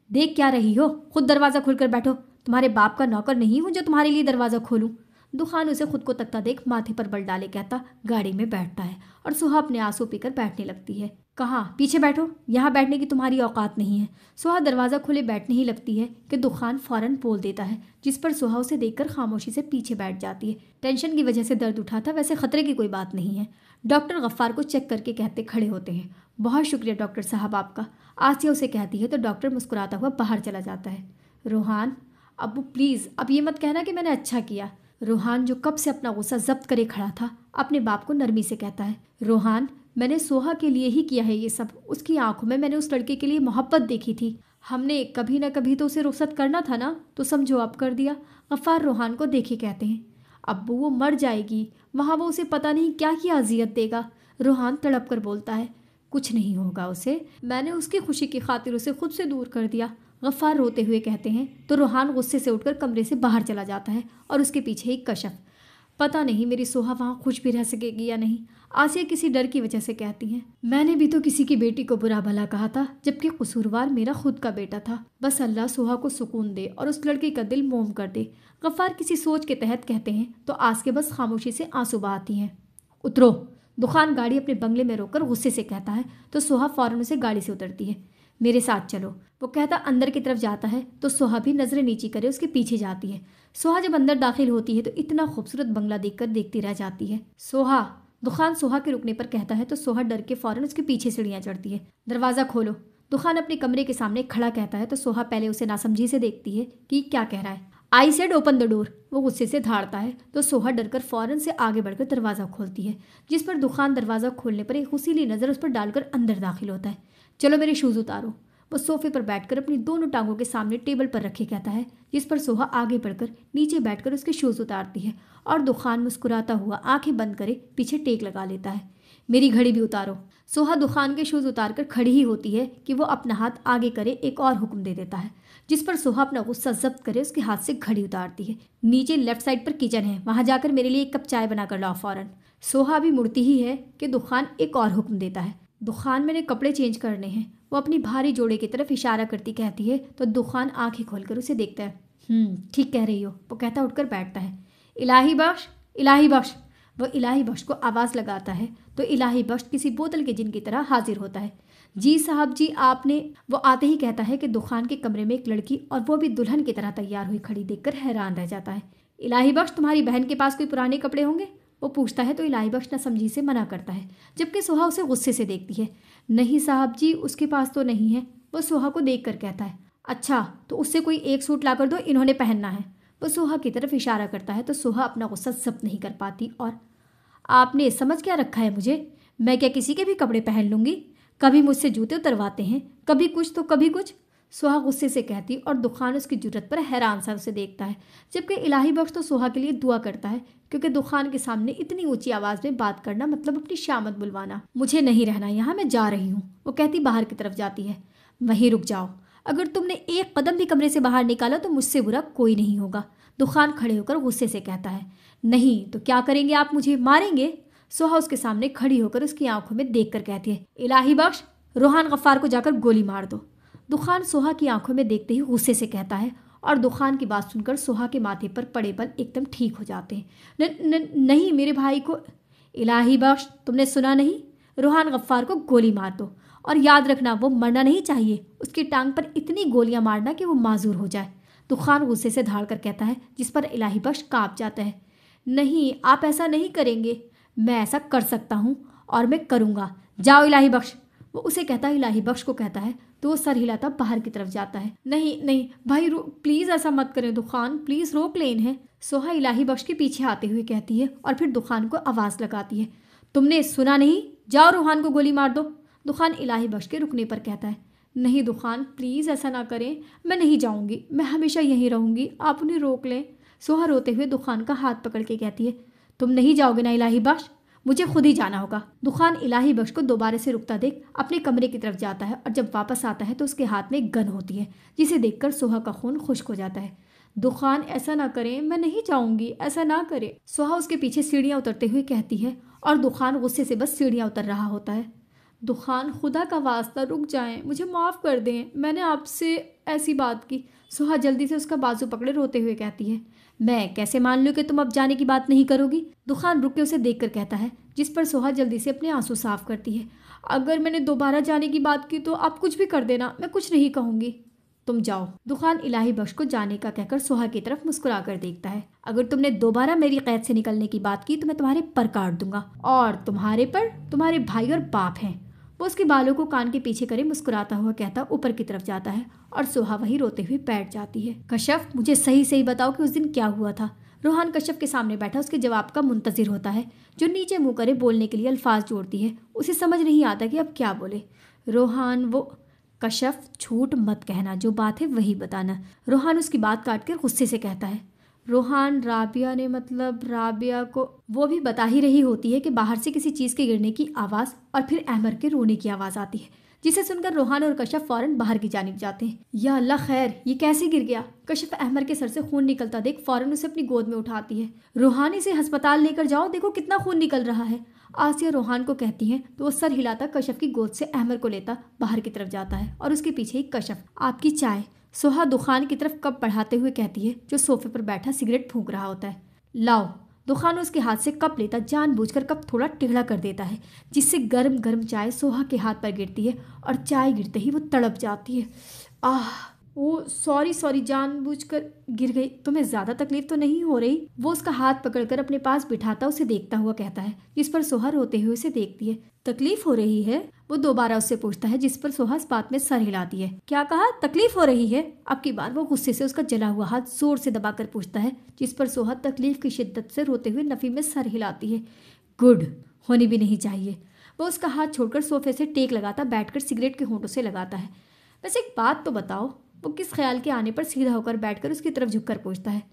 देख क्या रही हो, खुद दरवाज़ा खोलकर बैठो, तुम्हारे बाप का नौकर नहीं हूँ जो तुम्हारे लिए दरवाज़ा खोलूँ। दुखान उसे खुद को तकता देख माथे पर बल डाले कहता गाड़ी में बैठता है, और सोहा अपने आंसू पीकर बैठने लगती है। कहाँ, पीछे बैठो, यहाँ बैठने की तुम्हारी औकात नहीं है। सोहा दरवाज़ा खोले बैठने ही लगती है कि दुखान फौरन बोल देता है, जिस पर सोहा उसे देखकर खामोशी से पीछे बैठ जाती है। टेंशन की वजह से दर्द उठा था, वैसे खतरे की कोई बात नहीं है। डॉक्टर गफ्फार को चेक करके कहते खड़े होते हैं। बहुत शुक्रिया डॉक्टर साहब आपका, आसिया उसे कहती है। तो डॉक्टर मुस्कुराता हुआ बाहर चला जाता है। रोहान, अब्बू प्लीज़ अब ये मत कहना कि मैंने अच्छा किया। रोहान, जो कब से अपना गुस्सा जब्त करे खड़ा था, अपने बाप को नरमी से कहता है। रोहान, मैंने सोहा के लिए ही किया है ये सब। उसकी आंखों में मैंने उस लड़के के लिए मोहब्बत देखी थी। हमने कभी ना कभी तो उसे रुखसत करना था ना, तो समझो अब कर दिया। गफ्फार रोहान को देखे कहते हैं, अब्बू वो मर जाएगी, वहाँ वो उसे पता नहीं क्या क्या अजियत देगा। रोहान तड़प कर बोलता है, कुछ नहीं होगा उसे, मैंने उसकी खुशी की खातिर उसे खुद से दूर कर दिया। गफ्फार रोते हुए कहते हैं। तो रोहान गुस्से से उठकर कमरे से बाहर चला जाता है, और उसके पीछे एक कशफ। पता नहीं मेरी सोहा वहाँ खुश भी रह सकेगी या नहीं, आसिया किसी डर की वजह से कहती हैं। मैंने भी तो किसी की बेटी को बुरा भला कहा था, जबकि कसूरवार मेरा खुद का बेटा था। बस अल्लाह सोहा को सुकून दे और उस लड़के का दिल मोम कर दे। गफ्फार किसी सोच के तहत कहते हैं, तो आस के बस खामोशी से आंसू बहाती हैं। उतरो, दुखान गाड़ी अपने बंगले में रोककर गुस्से से कहता है। तो सोहा फौरन उसे गाड़ी से उतरती है। मेरे साथ चलो, वो कहता अंदर की तरफ जाता है। तो सोहा भी नजरें नीची करे उसके पीछे जाती है। सोहा जब अंदर दाखिल होती है तो इतना खूबसूरत बंगला देखकर देखती रह जाती है। सोहा, दुखान सोहा के रुकने पर कहता है। तो सोहा डर के फौरन उसके पीछे सीढ़ियां चढ़ती है। दरवाज़ा खोलो, दुखान अपने कमरे के सामने खड़ा कहता है। तो सोहा पहले उसे नासमझी से देखती है कि क्या कह रहा है। I said open the door, वो गुस्से से धाड़ता है। तो सोहा डरकर फौरन से आगे बढ़कर दरवाज़ा खोलती है, जिस पर दुखान दरवाज़ा खोलने पर एक हुसीली नज़र उस पर डालकर अंदर दाखिल होता है। चलो मेरे शूज़ उतारो, वो सोफे पर बैठकर अपनी दोनों टांगों के सामने टेबल पर रखे कहता है, जिस पर सोहा आगे बढ़कर नीचे बैठकर उसके शूज़ उतारती है, और दुखान मुस्कुराता हुआ आंखें बंद करे पीछे टेक लगा लेता है। मेरी घड़ी भी उतारो। सोहा दुखान के शूज़ उतारकर खड़ी ही होती है कि वो अपना हाथ आगे करे एक और हुक्म दे देता है, जिस पर सोहा अपना गुस्सा जब्त करे उसके हाथ से घड़ी उतारती है। नीचे लेफ्ट साइड पर किचन है, वहां जाकर मेरे लिए एक कप चाय बना कर लाओ फौरन। सोहा भी मुड़ती ही है कि दुखान एक और हुक्म देता है। दुखान, मैंने कपड़े चेंज करने हैं, वो अपनी भारी जोड़े की तरफ इशारा करती कहती है। तो दुखान आंखें खोलकर उसे देखता है। ठीक कह रही हो, वो कहता उठकर बैठता है। इलाही बख्श, इलाही बख्श, वो इलाही बख्श को आवाज़ लगाता है। तो इलाही बख्श किसी बोतल के जिन की तरह हाजिर होता है। जी साहब जी आपने, वो आते ही कहता है कि दुखान के कमरे में एक लड़की, और वो भी दुल्हन की तरह तैयार हुई खड़ी देखकर हैरान रह जाता है। इलाही बख्श, तुम्हारी बहन के पास कोई पुराने कपड़े होंगे, वो पूछता है। तो इलाही बख्श नासमझी से मना करता है, जबकि सोहा उसे गुस्से से देखती है। नहीं साहब जी, उसके पास तो नहीं है, वो सोहा को देख कर कहता है। अच्छा, तो उससे कोई एक सूट ला कर दो, इन्होंने पहनना है। वो सोहा की तरफ इशारा करता है। तो सोहा अपना गुस्सा जब्त नहीं कर पाती, और आपने समझ क्या रखा है मुझे, मैं क्या किसी के भी कपड़े पहन लूँगी? कभी मुझसे जूते उतरवाते हैं, कभी कुछ तो कभी कुछ। सुहा गुस्से से कहती और दुखान उसकी जुर्रत पर हैरान सा उसे देखता है, जबकि इलाही बख्श तो सुहा के लिए दुआ करता है, क्योंकि दुखान के सामने इतनी ऊंची आवाज में बात करना मतलब अपनी शामत बुलवाना। मुझे नहीं रहना यहाँ, मैं जा रही हूँ, वो कहती बाहर की तरफ जाती है। वहीं रुक जाओ, अगर तुमने एक कदम भी कमरे से बाहर निकाला तो मुझसे बुरा कोई नहीं होगा, दुखान खड़े होकर गुस्से से कहता है। नहीं तो क्या करेंगे आप, मुझे मारेंगे? सुहा उसके सामने खड़ी होकर उसकी आंखों में देखकर कहती है, इलाही बख्श, रोहान गफ्फार को जाकर गोली मार दो। दुखान सुहा की आंखों में देखते ही गुस्से से कहता है और दुखान की बात सुनकर सुहा के माथे पर पड़े बल एकदम ठीक हो जाते हैं। नहीं, मेरे भाई को। इलाही बख्श, तुमने सुना नहीं? रोहान गफ्फार को गोली मार दो, और याद रखना वो मरना नहीं चाहिए, उसकी टांग पर इतनी गोलियां मारना कि वो माजूर हो जाए। दुखान गुस्से से धाड़ कर कहता है, जिस पर इलाही बख्श कांप जाता है। नहीं, आप ऐसा नहीं करेंगे। मैं ऐसा कर सकता हूँ और मैं करूँगा। जाओ इलाही बख्श, वो उसे कहता है। इलाही बख्श को कहता है तो वो सर हिलाता बाहर की तरफ जाता है। नहीं नहीं भाई, प्लीज़ ऐसा मत करें दुखान, प्लीज़ रोक ले इन्हें। सोहा इलाही बख्श के पीछे आते हुए कहती है और फिर दुखान को आवाज़ लगाती है, तुमने सुना नहीं? जाओ रोहान को गोली मार दो। दुखान इलाही बख्श के रुकने पर कहता है, नहीं दुखान, प्लीज़ ऐसा ना करें, मैं नहीं जाऊँगी, मैं हमेशा यहीं रहूँगी, आप उन्हें रोक लें। सोहा रोते हुए दुखान का हाथ पकड़ के कहती है, तुम नहीं जाओगे ना इलाही बख्श? मुझे खुद ही जाना होगा। दुखान इलाही बख्श को दोबारा से रुकता देख अपने कमरे की तरफ जाता है और जब वापस आता है तो उसके हाथ में एक गन होती है, जिसे देखकर सोहा का खून खुश्क हो जाता है। दुखान ऐसा ना करें, मैं नहीं जाऊंगी, ऐसा ना करें। सोहा उसके पीछे सीढ़ियां उतरते हुए कहती है और दुखान गुस्से से बस सीढ़ियां उतर रहा होता है। दुखान, खुदा का वास्ता रुक जाएं, मुझे माफ़ कर दें, मैंने आपसे ऐसी बात की। सोहा जल्दी से उसका बाजू पकड़े रोते हुए कहती है, मैं कैसे मान लूँ कि तुम अब जाने की बात नहीं करोगी? दुखान रुक के उसे देखकर कहता है, जिस पर सोहा जल्दी से अपने आंसू साफ करती है। अगर मैंने दोबारा जाने की बात की तो आप कुछ भी कर देना, मैं कुछ नहीं कहूँगी, तुम जाओ। दुखान इलाही बख्श को जाने का कहकर सोहा की तरफ मुस्कुरा कर देखता है। अगर तुमने दोबारा मेरी कैद से निकलने की बात की तो मैं तुम्हारे पर काट दूंगा, और तुम्हारे पर तुम्हारे भाई और बाप हैं। वो उसके बालों को कान के पीछे करे मुस्कुराता हुआ कहता ऊपर की तरफ जाता है और सोहा वहीं रोते हुए बैठ जाती है। कश्यप, मुझे सही सही बताओ कि उस दिन क्या हुआ था? रोहान कश्यप के सामने बैठा उसके जवाब का मुंतजिर होता है, जो नीचे मुंह करे बोलने के लिए अल्फाज जोड़ती है। उसे समझ नहीं आता कि अब क्या बोले। रोहान, वो कश्यप, झूठ मत कहना, जो बात है वही बताना। रोहान उसकी बात काट कर गुस्से से कहता है। रोहान, राबिया ने, मतलब राबिया को वो भी बता ही रही होती है कि बाहर से किसी चीज़ के गिरने की आवाज़ और फिर अहमर के रोने की आवाज़ आती है, जिसे सुनकर रोहान और कश्यप फौरन बाहर की जानिब जाते हैं। या अल्लाह खैर, ये कैसे गिर गया? कश्यप अहमर के सर से खून निकलता देख फौरन उसे अपनी गोद में उठाती है। रोहान, इसे अस्पताल लेकर जाओ, देखो कितना खून निकल रहा है। आसिया रोहान को कहती हैं तो वो सर हिलाता कश्यप की गोद से अहमर को लेता बाहर की तरफ जाता है और उसके पीछे ही कश्यप। आपकी चाय, सोहा दुखान की तरफ कप बढ़ाते हुए कहती है, जो सोफे पर बैठा सिगरेट फूंक रहा होता है। लाओ। दुखान उसके हाथ से कप लेता जानबूझकर कप थोड़ा टेढ़ा कर देता है, जिससे गर्म गर्म चाय सोहा के हाथ पर गिरती है और चाय गिरते ही वो तड़प जाती है। आह, ओ सॉरी, जानबूझकर गिर गई। तुम्हें ज्यादा तकलीफ तो नहीं हो रही? वो उसका हाथ पकड़कर अपने पास बिठाता उसे देखता हुआ कहता है, जिस पर सोहा रोते हुए उसे देखती है। तकलीफ हो रही है? वो दोबारा उससे पूछता है, जिस पर सोहा इस बात में सर हिलाती है। क्या कहा? तकलीफ हो रही है? अब की बार वो गुस्से से उसका जला हुआ हाथ जोर से दबाकर पूछता है, जिस पर सोहा तकलीफ की शिद्दत से रोते हुए नफी में सर हिलाती है। गुड, होनी भी नहीं चाहिए। वो उसका हाथ छोड़कर सोफे से टेक लगाता बैठकर सिगरेट के होंठों से लगाता है। वैसे एक बात तो बताओ, वो किस ख्याल के आने पर सीधा होकर बैठकर उसकी तरफ झुककर पूछता है।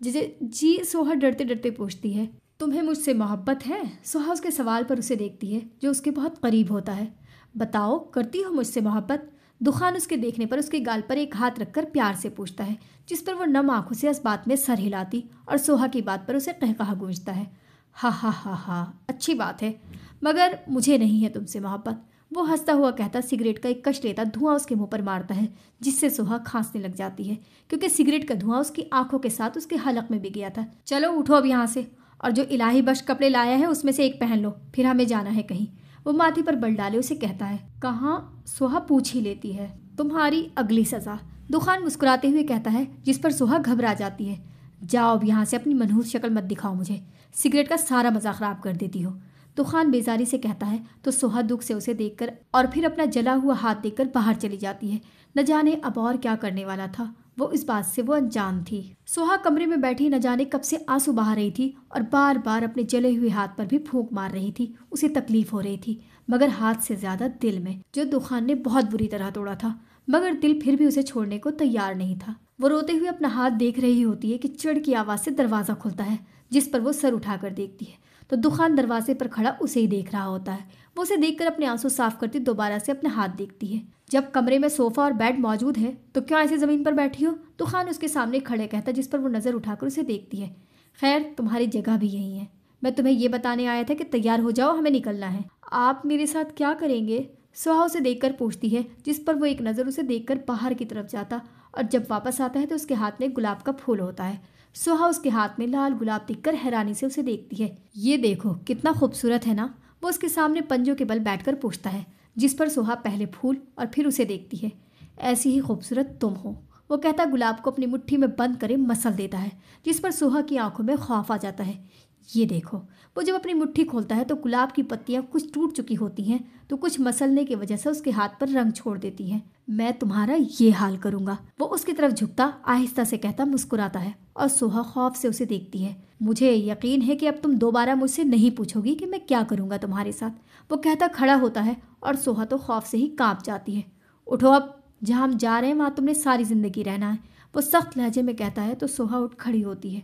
जी, सोहा डरते डरते पूछती है। तुम्हें मुझसे मोहब्बत है? सोहा उसके सवाल पर उसे देखती है, जो उसके बहुत करीब होता है। बताओ, करती हो मुझसे मोहब्बत? दुखान उसके देखने पर उसके गाल पर एक हाथ रखकर प्यार से पूछता है, जिस पर वो नम आंखों से इस बात में सर हिलाती और सोहा की बात पर उसे कहकहा गूंजता है। हा हा हा हा, अच्छी बात है, मगर मुझे नहीं है तुमसे मोहब्बत। वो हंसता हुआ कहता सिगरेट का एक कश लेता धुआं उसके मुंह पर मारता है, जिससे सोहा खांसने लग जाती है, क्योंकि सिगरेट का धुआं उसकी आंखों के साथ उसके हलक में भी गया था। चलो उठो अब यहाँ से, और जो इलाही बख्श कपड़े लाया है उसमें से एक पहन लो, फिर हमें जाना है कहीं। वो माथे पर बल डाले उसे कहता है। कहाँ? सोहा पूछ ही लेती है। तुम्हारी अगली सजा, दुखान मुस्कुराते हुए कहता है, जिस पर सोहा घबरा जाती है। जाओ अब यहाँ से, अपनी मनहूस शक्ल मत दिखाओ मुझे, सिगरेट का सारा मजा खराब कर देती हो। दुखान बेजारी से कहता है तो सोहा दुख से उसे देखकर और फिर अपना जला हुआ हाथ देखकर बाहर चली जाती है। न जाने अब और क्या करने वाला था वो, इस बात से वो अनजान थी। सोहा कमरे में बैठी न जाने कब से आंसू बहा रही थी और बार बार अपने जले हुए हाथ पर भी फूंक मार रही थी। उसे तकलीफ हो रही थी, मगर हाथ से ज्यादा दिल में, जो दुखान ने बहुत बुरी तरह तोड़ा था। मगर दिल फिर भी उसे छोड़ने को तैयार नहीं था। वो रोते हुए अपना हाथ देख रही होती है कि चिड़ की आवाज़ से दरवाज़ा खुलता है, जिस पर वो सर उठाकर देखती है तो दुखान दरवाजे पर खड़ा उसे ही देख रहा होता है। वो उसे देखकर अपने आंसू साफ करती दोबारा से अपना हाथ देखती है। जब कमरे में सोफा और बेड मौजूद है तो क्यों ऐसे ज़मीन पर बैठी हो? दुखान उसके सामने खड़े कहता, जिस पर वो नज़र उठाकर उसे देखती है। खैर, तुम्हारी जगह भी यही है। मैं तुम्हें ये बताने आया था कि तैयार हो जाओ, हमें निकलना है। आप मेरे साथ क्या करेंगे? सुहा उसे देखकर पूछती है, जिस पर वो एक नज़र उसे देखकर बाहर की तरफ जाता और जब वापस आता है तो उसके हाथ में गुलाब का फूल होता है। सुहा उसके हाथ में लाल गुलाब देखकर हैरानी से उसे देखती है। ये देखो कितना खूबसूरत है ना? वो उसके सामने पंजों के बल बैठकर पूछता है, जिस पर सुहा पहले फूल और फिर उसे देखती है। ऐसी ही खूबसूरत तुम हो, वो कहता गुलाब को अपनी मुट्ठी में बंद करे मसल देता है, जिस पर सुहा की आंखों में खौफ आ जाता है। ये देखो, वो जब अपनी मुट्ठी खोलता है तो गुलाब की पत्तियां कुछ टूट चुकी होती हैं तो कुछ मसलने की वजह से उसके हाथ पर रंग छोड़ देती हैं। मैं तुम्हारा ये हाल करूंगा, वो उसकी तरफ झुकता आहिस्ता से कहता मुस्कुराता है और सुहा खौफ से उसे देखती है। मुझे यकीन है कि अब तुम दोबारा मुझसे नहीं पूछोगी कि मैं क्या करूंगा तुम्हारे साथ, वो कहता खड़ा होता है और सुहा तो खौफ से ही कांप जाती है। उठो, अब जहाँ हम जा रहे हैं वहाँ तुमने सारी जिंदगी रहना है, वो सख्त लहजे में कहता है तो सुहा उठ खड़ी होती है।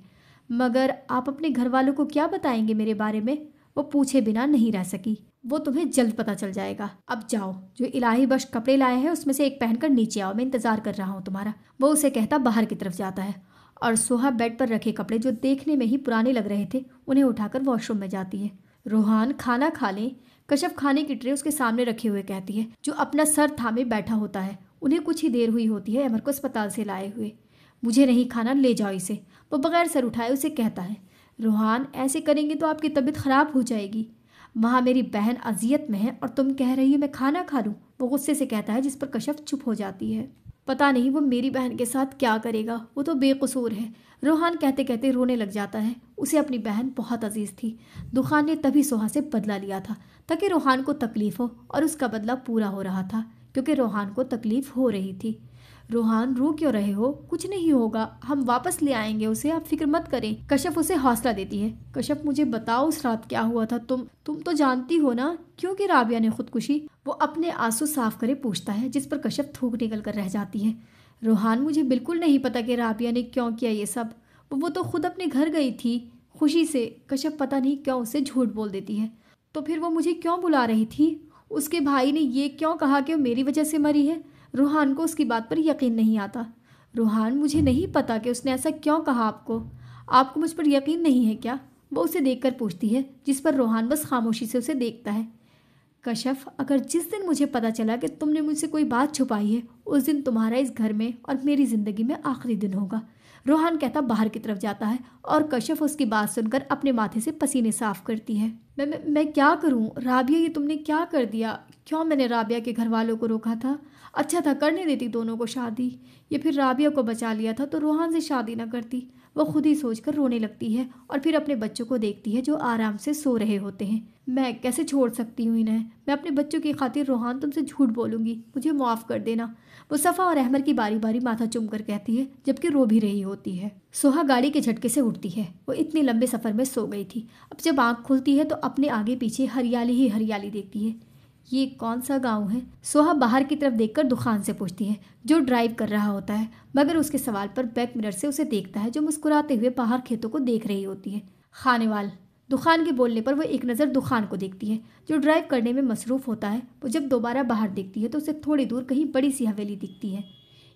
मगर आप अपने घर वालों को क्या बताएंगे मेरे बारे में? वो पूछे बिना नहीं रह सकी। वो तुम्हें जल्द पता चल जाएगा। अब जाओ, जो इलाही बख्श कपड़े लाए हैं उसमें से एक पहनकर नीचे आओ, मैं इंतजार कर रहा हूँ तुम्हारा, वो उसे कहता बाहर की तरफ जाता है और सुहा बेड पर रखे कपड़े जो देखने में ही पुराने लग रहे थे उन्हें उठाकर वॉशरूम में जाती है। रोहान, खाना खा लें। कश्यप खाने की ट्रे उसके सामने रखे हुए कहती है, जो अपना सर थामे बैठा होता है। उन्हें कुछ ही देर हुई होती है अमर को अस्पताल से लाए हुए। मुझे नहीं खाना, ले जाओ इसे, वो बगैर सर उठाए उसे कहता है। रोहान, ऐसे करेंगे तो आपकी तबीयत खराब हो जाएगी। वहाँ मेरी बहन अजियत में है और तुम कह रही हो मैं खाना खा लूँ, वो गुस्से से कहता है, जिस पर कश्यप चुप हो जाती है। पता नहीं वो मेरी बहन के साथ क्या करेगा, वो तो बेकसूर है। रोहान कहते कहते रोने लग जाता है। उसे अपनी बहन बहुत अजीज थी। दुखान ने तभी सुहा से बदला लिया था ताकि रोहान को तकलीफ हो और उसका बदला पूरा हो रहा था क्योंकि रोहान को तकलीफ हो रही थी। रोहान, रो क्यों रहे हो? कुछ नहीं होगा, हम वापस ले आएंगे उसे, आप फिक्र मत करें। कश्यप उसे हौसला देती है। कश्यप, मुझे बताओ उस रात क्या हुआ था? तुम तो जानती हो ना क्यों कि राबिया ने खुदकुशी, वो अपने आंसू साफ करे पूछता है, जिस पर कश्यप थूक निकल कर रह जाती है। रोहान, मुझे बिल्कुल नहीं पता कि राबिया ने क्यों किया ये सब, वो तो खुद अपने घर गई थी खुशी से। कश्यप पता नहीं क्यों उसे झूठ बोल देती है। तो फिर वो मुझे क्यों बुला रही थी? उसके भाई ने ये क्यों कहा कि वो मेरी वजह से मरी है? रूहान को उसकी बात पर यकीन नहीं आता। रूहान, मुझे नहीं पता कि उसने ऐसा क्यों कहा आपको मुझ पर यकीन नहीं है क्या? वो उसे देखकर पूछती है, जिस पर रूहान बस खामोशी से उसे देखता है। कश्यप, अगर जिस दिन मुझे पता चला कि तुमने मुझसे कोई बात छुपाई है उस दिन तुम्हारा इस घर में और मेरी ज़िंदगी में आखिरी दिन होगा। रोहान कहता बाहर की तरफ जाता है और कश्यप उसकी बात सुनकर अपने माथे से पसीने साफ करती है। मैं क्या करूं? राबिया, ये तुमने क्या कर दिया? क्यों मैंने राबिया के घर वालों को रोका था? अच्छा था करने देती दोनों को शादी, ये फिर राबिया को बचा लिया था तो रोहान से शादी न करती। वो खुद ही सोचकर रोने लगती है और फिर अपने बच्चों को देखती है जो आराम से सो रहे होते हैं। मैं कैसे छोड़ सकती हूँ इन्हें? मैं अपने बच्चों की खातिर रोहान तुमसे झूठ बोलूँगी, मुझे माफ़ कर देना, वो सफ़ा और अहमर की बारी बारी माथा चूम कर कहती है, जबकि रो भी रही होती है। सोहा गाड़ी के झटके से उठती है। वो इतने लंबे सफ़र में सो गई थी। अब जब आँख खुलती है तो अपने आगे पीछे हरियाली ही हरियाली देखती है। ये कौन सा गांव है? सोहा बाहर की तरफ देखकर दुखान से पूछती है, जो ड्राइव कर रहा होता है, मगर उसके सवाल पर बैक मिरर से उसे देखता है, जो मुस्कुराते हुए बाहर खेतों को देख रही होती है। खानेवाल। दुखान के बोलने पर वो एक नज़र दुखान को देखती है, जो ड्राइव करने में मसरूफ़ होता है। वो जब दोबारा बाहर देखती है तो उसे थोड़ी दूर कहीं बड़ी सी हवेली दिखती है।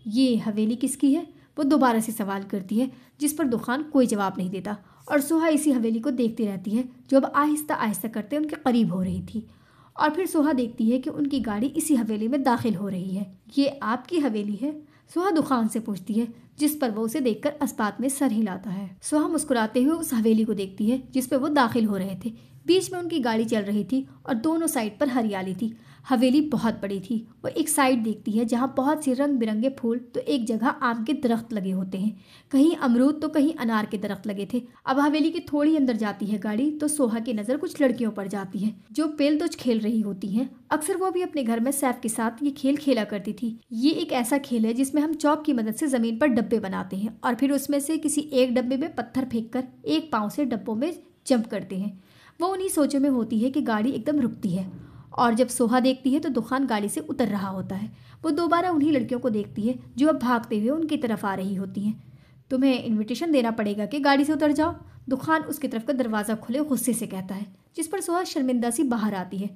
ये हवेली किसकी है? वो दोबारा से सवाल करती है, जिस पर दुखान कोई जवाब नहीं देता और सोहा इसी हवेली को देखती रहती है, जो अब आहिस्ता आहिस्ता करते उनके करीब हो रही थी। और फिर सोहा देखती है कि उनकी गाड़ी इसी हवेली में दाखिल हो रही है। ये आपकी हवेली है? सोहा दुखान से पूछती है, जिस पर वो उसे देखकर अस्पात में सर हिलाता है। सोहा मुस्कुराते हुए उस हवेली को देखती है जिस पर वो दाखिल हो रहे थे। बीच में उनकी गाड़ी चल रही थी और दोनों साइड पर हरियाली थी। हवेली बहुत बड़ी थी। वो एक साइड देखती है जहाँ बहुत से रंग बिरंगे फूल, तो एक जगह आम के दरख्त लगे होते हैं, कहीं अमरूद तो कहीं अनार के दरख्त लगे थे। अब हवेली की थोड़ी अंदर जाती है गाड़ी तो सोहा की नज़र कुछ लड़कियों पर जाती है जो पेल-दोज खेल रही होती हैं। अक्सर वो भी अपने घर में सैफ के साथ ये खेल खेला करती थी। ये एक ऐसा खेल है जिसमें हम चौक की मदद से ज़मीन पर डब्बे बनाते हैं और फिर उसमें से किसी एक डब्बे में पत्थर फेंक कर एक पाँव से डब्बों में जंप करते हैं। वो उन्हीं सोचों में होती है कि गाड़ी एकदम रुकती है और जब सोहा देखती है तो दुखान गाड़ी से उतर रहा होता है। वो दोबारा उन्हीं लड़कियों को देखती है जो अब भागते हुए उनकी तरफ आ रही होती हैं। तुम्हें इनविटेशन देना पड़ेगा कि गाड़ी से उतर जाओ, दुखान उसकी तरफ का दरवाज़ा खुले गुस्से से कहता है, जिस पर सोहा शर्मिंदा सी बाहर आती है।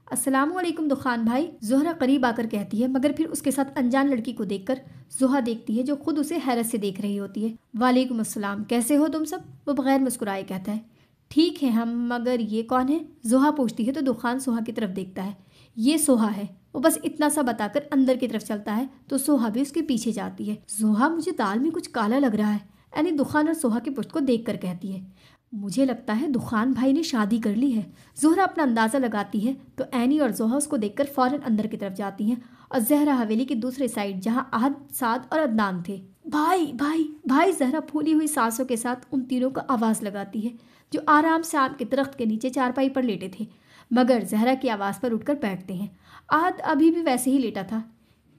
अस्सलाम वालेकुम दुखान भाई, जोहरा करीब आकर कहती है, मगर फिर उसके साथ अनजान लड़की को देखकर जोहा देखती है जो खुद उसे हैरत से देख रही होती है। वालेकुम अस्सलाम, कैसे हो तुम सब? वो बगैर मुस्कुराए कहता है। ठीक है हम, मगर ये कौन है? जोहा पूछती है तो दुखान सोहा की तरफ देखता है। ये सोहा है। वो बस इतना सा बताकर अंदर की तरफ चलता है तो सोहा भी उसके पीछे जाती है। जोहा, मुझे दाल में कुछ काला लग रहा है, यानी दुखान और सोहा की पुष्ट को देखकर कहती है। मुझे लगता है दुखान भाई ने शादी कर ली है। जोहरा अपना अंदाज़ा लगाती है तो एनी और जोहा उसको देखकर फौरन अंदर की तरफ जाती हैं और जहरा हवेली की दूसरी साइड जहां आहद, साद और अदनान थे। भाई भाई भाई, जहरा फूली हुई सांसों के साथ उन तीनों को आवाज़ लगाती है जो आराम से आम के दरख्त के नीचे चारपाई पर लेटे थे, मगर जहरा की आवाज़ पर उठकर बैठते हैं। आहद अभी भी वैसे ही लेटा था।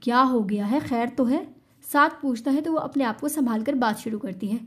क्या हो गया है, खैर तो है? साद पूछता है तो वो अपने आप को संभाल कर बात शुरू करती है।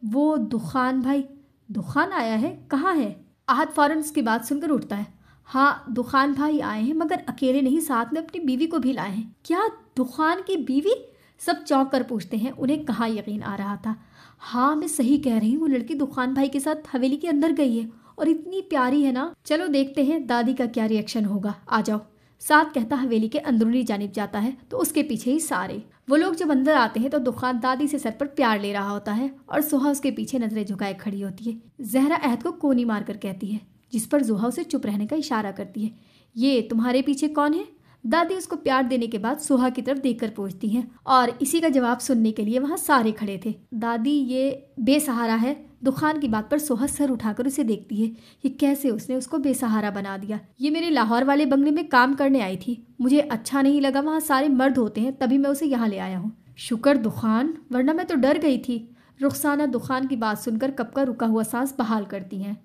वो दुखान भाई, दुखान आया है, कहाँ है? आहद फौरन उसकी बात सुनकर उठता है। हाँ, दुखान भाई आए हैं, मगर अकेले नहीं, साथ में अपनी बीवी को भी लाए हैं। क्या, दुखान की बीवी? सब चौंक कर पूछते हैं। उन्हें कहाँ यकीन आ रहा था। हाँ, मैं सही कह रही हूँ, वो लड़की दुखान भाई के साथ हवेली के अंदर गई है और इतनी प्यारी है ना। चलो देखते हैं दादी का क्या रिएक्शन होगा, आ जाओ। साथ कहता हवेली के अंदरूनी जानिब जाता है तो उसके पीछे ही सारे। वो लोग जब अंदर आते हैं तो दुखान दादी से सर पर प्यार ले रहा होता है और सोहा उसके पीछे नजरें झुकाए खड़ी होती है। जहरा अहद को कोनी मारकर कहती है, जिस पर जोहा उसे चुप रहने का इशारा करती है। ये तुम्हारे पीछे कौन है? दादी उसको प्यार देने के बाद सोहा की तरफ देखकर पूछती हैं और इसी का जवाब सुनने के लिए वहां सारे खड़े थे। दादी, ये बेसहारा है। दुखान की बात पर सोहा सर उठाकर उसे देखती है। ये कैसे उसने उसको बेसहारा बना दिया? ये मेरे लाहौर वाले बंगले में काम करने आई थी, मुझे अच्छा नहीं लगा, वहाँ सारे मर्द होते हैं, तभी मैं उसे यहाँ ले आया हूँ। शुक्र दुखान, वरना मैं तो डर गई थी। रुखसाना दुखान की बात सुनकर कब का रुका हुआ सांस बहाल करती हैं।